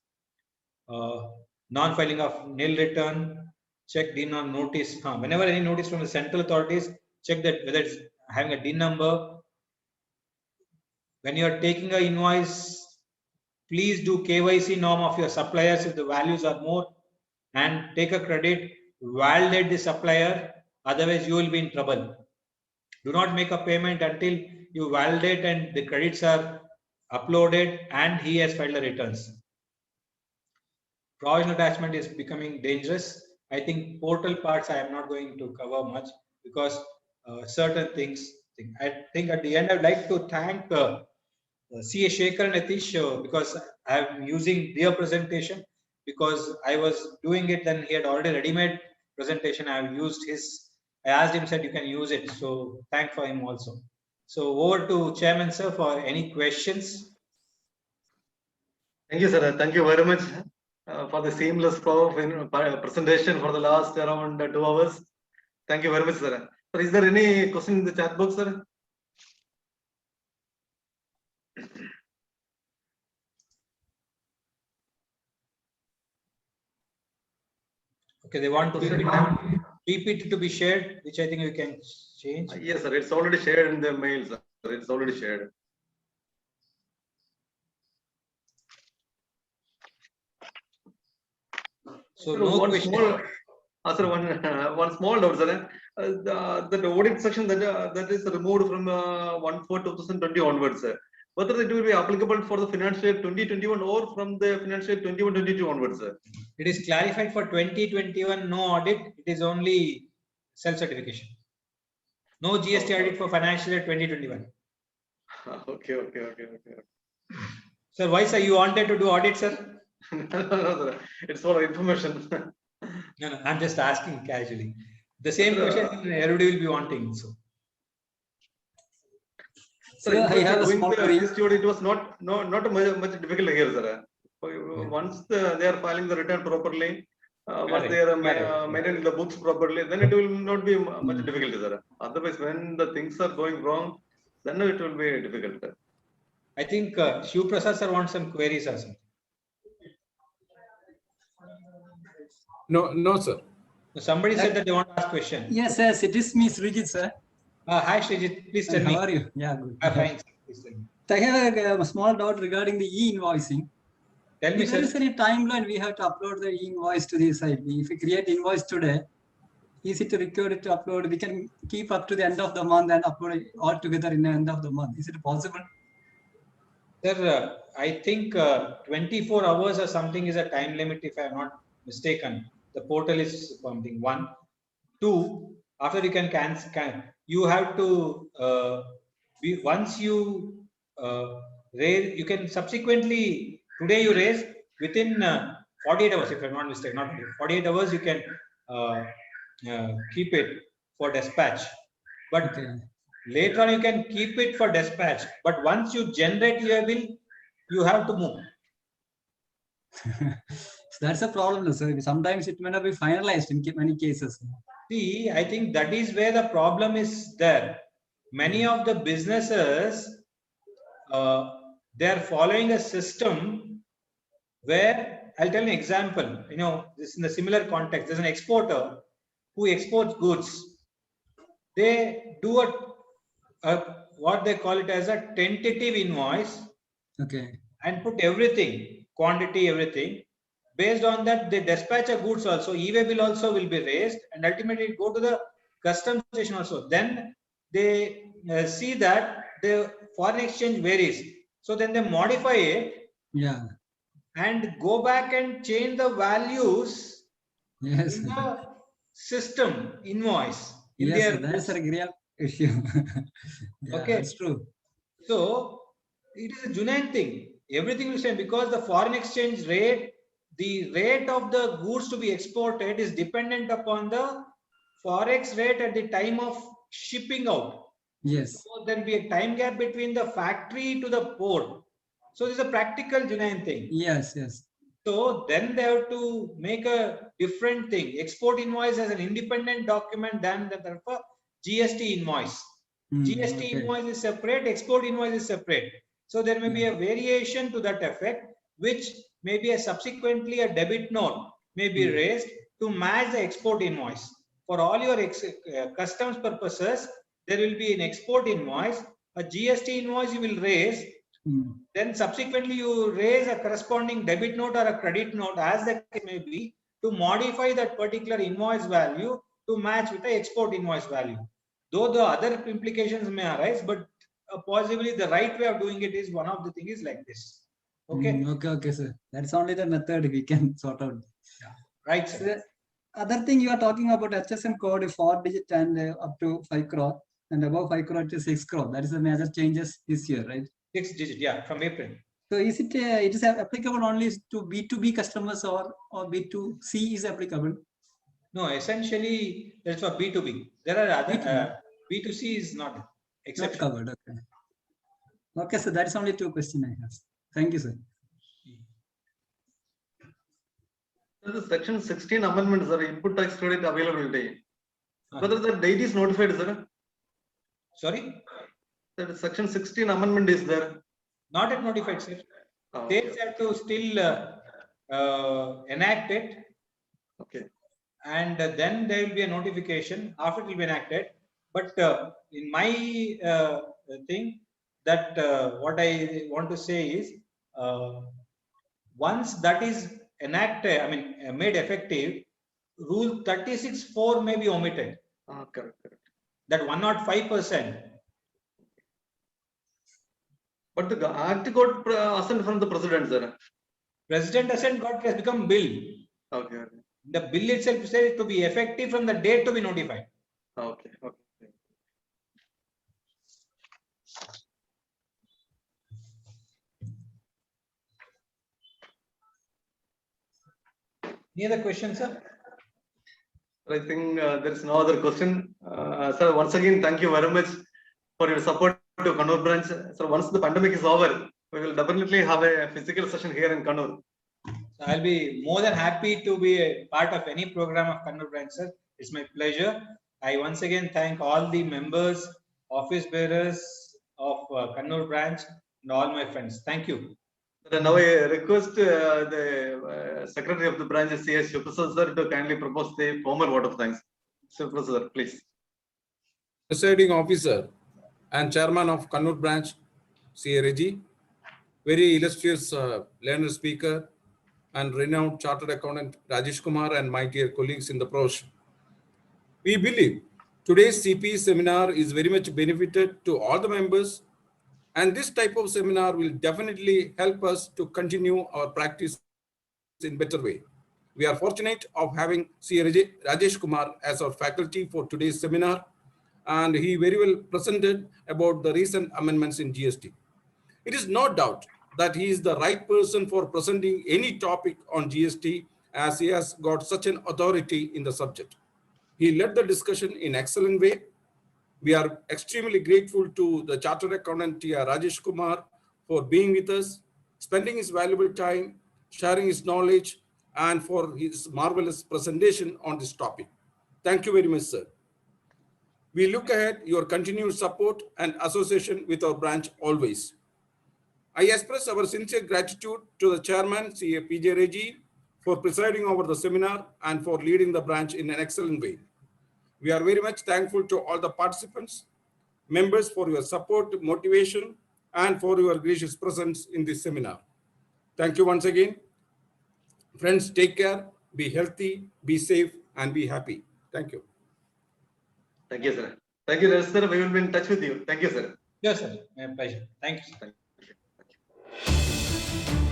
Non-filing of nil return, check DIN on notice. Whenever any notice from the central authorities, check that whether it's having a DIN number. When you are taking an invoice, please do KYC norm of your suppliers if the values are more, and take a credit, validate the supplier, otherwise you will be in trouble. Do not make a payment until you validate and the credits are uploaded and he has filed the returns. Provisional attachment is becoming dangerous. I think portal parts I am not going to cover much because certain things. I think at the end I would like to thank CA Shekhar and Atish because I am using their presentation, because I was doing it and he had already ready-made presentation. I have used his. I asked him, said you can use it. So thank for him also. So over to Chairman sir for any questions. Thank you, sir. Thank you very much for the seamless flow of presentation for the last around 2 hours. Thank you very much, sir. Sir, is there any question in the chat box, sir? Okay, they want PPT to be shared, which I think we can change. Yes, sir. It's already shared in the mail, sir. It's already shared. So sir, no one question. small, sir, one small doubt, sir. The audit section that is removed from 1/4/2020 onwards, sir. Whether it will be applicable for the financial year 2021 or from the financial year 21-22 onwards, sir. It is clarified for 2021, no audit. It is only self-certification. No GST audit for financial year 2021. Okay. Sir, why sir you wanted to do audit, sir? No, it's for information. No, I'm just asking casually. The same question everybody will be wanting. So. Sir, I have a small query. it was not much difficult here, sir. Once they are filing the return properly, once they are maintaining the books properly, then it will not be much difficult, sir. Otherwise, when the things are going wrong, then it will be difficult. I think Shiv Prasad sir wants some queries or something. No, sir. Somebody said that they want to ask question. Yes, it is me, Srijit, sir. Hi, Srijit. Please tell me. How are you? Yeah, good. Fine. Please tell me. I have a small doubt regarding the e-invoicing. Tell me, If there sir. is any timeline, we have to upload the e-invoice to the site. If we create invoice today, is it required to upload? We can keep up to the end of the month and upload it all together in the end of the month. Is it possible? Sir, I think 24 hours or something is a time limit, if I am not mistaken. The portal is something. 1, 2. After you can cancel, you have to once you raise, you can subsequently, today you raise, within 48 hours, if I'm not mistaken, not 48 hours, you can keep it for dispatch. But later on, you can keep it for dispatch. But once you generate your bill, you have to move. That's a problem, sir. Sometimes it may not be finalized in many cases. See, I think that is where the problem is there. Many of the businesses, they are following a system where, I'll tell you an example, this in a similar context. There's an exporter who exports goods. They do what they call it as a tentative invoice. Okay. And put everything, quantity, everything. Based on that, they dispatch a goods also. E-way bill also will be raised, and ultimately go to the customs station also. Then they see that they foreign exchange varies. So then they modify it Yeah. and go back and change the values Yes. in the system invoice in Yes, their that is a books. real issue. Yeah, Okay. that's true. So it is a genuine thing. Everything will change because the foreign exchange rate, the rate of the goods to be exported is dependent upon the forex rate at the time of shipping out. Yes. So there will be a time gap between the factory to the port. So this is a practical genuine thing. Yes, yes. So then they have to make a different thing. Export invoice as an independent document than the GST invoice. GST Okay. invoice is separate, export invoice is separate. So there may be a variation to that effect, which may be a subsequently a debit note may be raised to match the export invoice. For all your customs purposes, there will be an export invoice, a GST invoice you will raise. Then subsequently you raise a corresponding debit note or a credit note as the case may be to modify that particular invoice value to match with the export invoice value. Though the other implications may arise, but possibly the right way of doing it is one of the things is like this. Okay. Okay, sir. That's only the method we can sort out. Right, sir. The other thing you are talking about HSN code 4 digit and up to 5 crore and above 5 crore to 6 crore. That is the major changes this year, right? 6 digit, yeah, from April. So is it applicable only to B2B customers or B2C is applicable? No, essentially that's for B2B. There are other B2C is not exception. Not covered. Okay. Okay, so that's only 2 questions I have. Thank you, sir. The section 16 amendments are input tax credit availability. Whether the date is notified, sir? Sorry? That section 16 amendment is there. Not yet notified, sir. States have to still enact it. Okay. And then there will be a notification after it will be enacted. But in my thing, that what I want to say is, once that is enacted, I mean made effective, rule 36(4) may be omitted. Correct. That 105%. But the act got assent from the president, sir. President assent has become bill. Okay. The bill itself says to be effective from the date to be notified. Okay. Any other questions, sir? I think there is no other question. Sir, once again, thank you very much for your support to Kannur branch. So once the pandemic is over, we will definitely have a physical session here in Kannur. So I'll be more than happy to be a part of any program of Kannur branch, sir. It's my pleasure. I once again thank all the members, office bearers of Kannur branch and all my friends. Thank you. And now I request the Secretary of the branch, C.S. Shivaprasad sir, to kindly propose the formal vote of thanks. Shivaprasad sir, please. Presiding officer and chairman of Kannur branch, C.A. Reggie, very illustrious learned speaker and renowned chartered accountant Rajesh Kumar, and my dear colleagues in the profession. We believe today's CP seminar is very much benefited to all the members, and this type of seminar will definitely help us to continue our practice in better way. We are fortunate of having C. Rajesh Kumar as our faculty for today's seminar, and he very well presented about the recent amendments in GST. It is no doubt that he is the right person for presenting any topic on GST, as he has got such an authority in the subject. He led the discussion in excellent way. We are extremely grateful to the Chartered Accountant Rajesh Kumar for being with us, spending his valuable time, sharing his knowledge, and for his marvelous presentation on this topic. Thank you very much, sir. We look ahead your continued support and association with our branch always. I express our sincere gratitude to the chairman, C.A. P.J. Reggie, for presiding over the seminar and for leading the branch in an excellent way. We are very much thankful to all the participants, members, for your support, motivation, and for your gracious presence in this seminar. Thank you once again. Friends, take care, be healthy, be safe, and be happy. Thank you. Thank you, sir. Thank you, sir. We will be in touch with you. Thank you, sir. Yes, sir. My pleasure. Thank you. Thank you.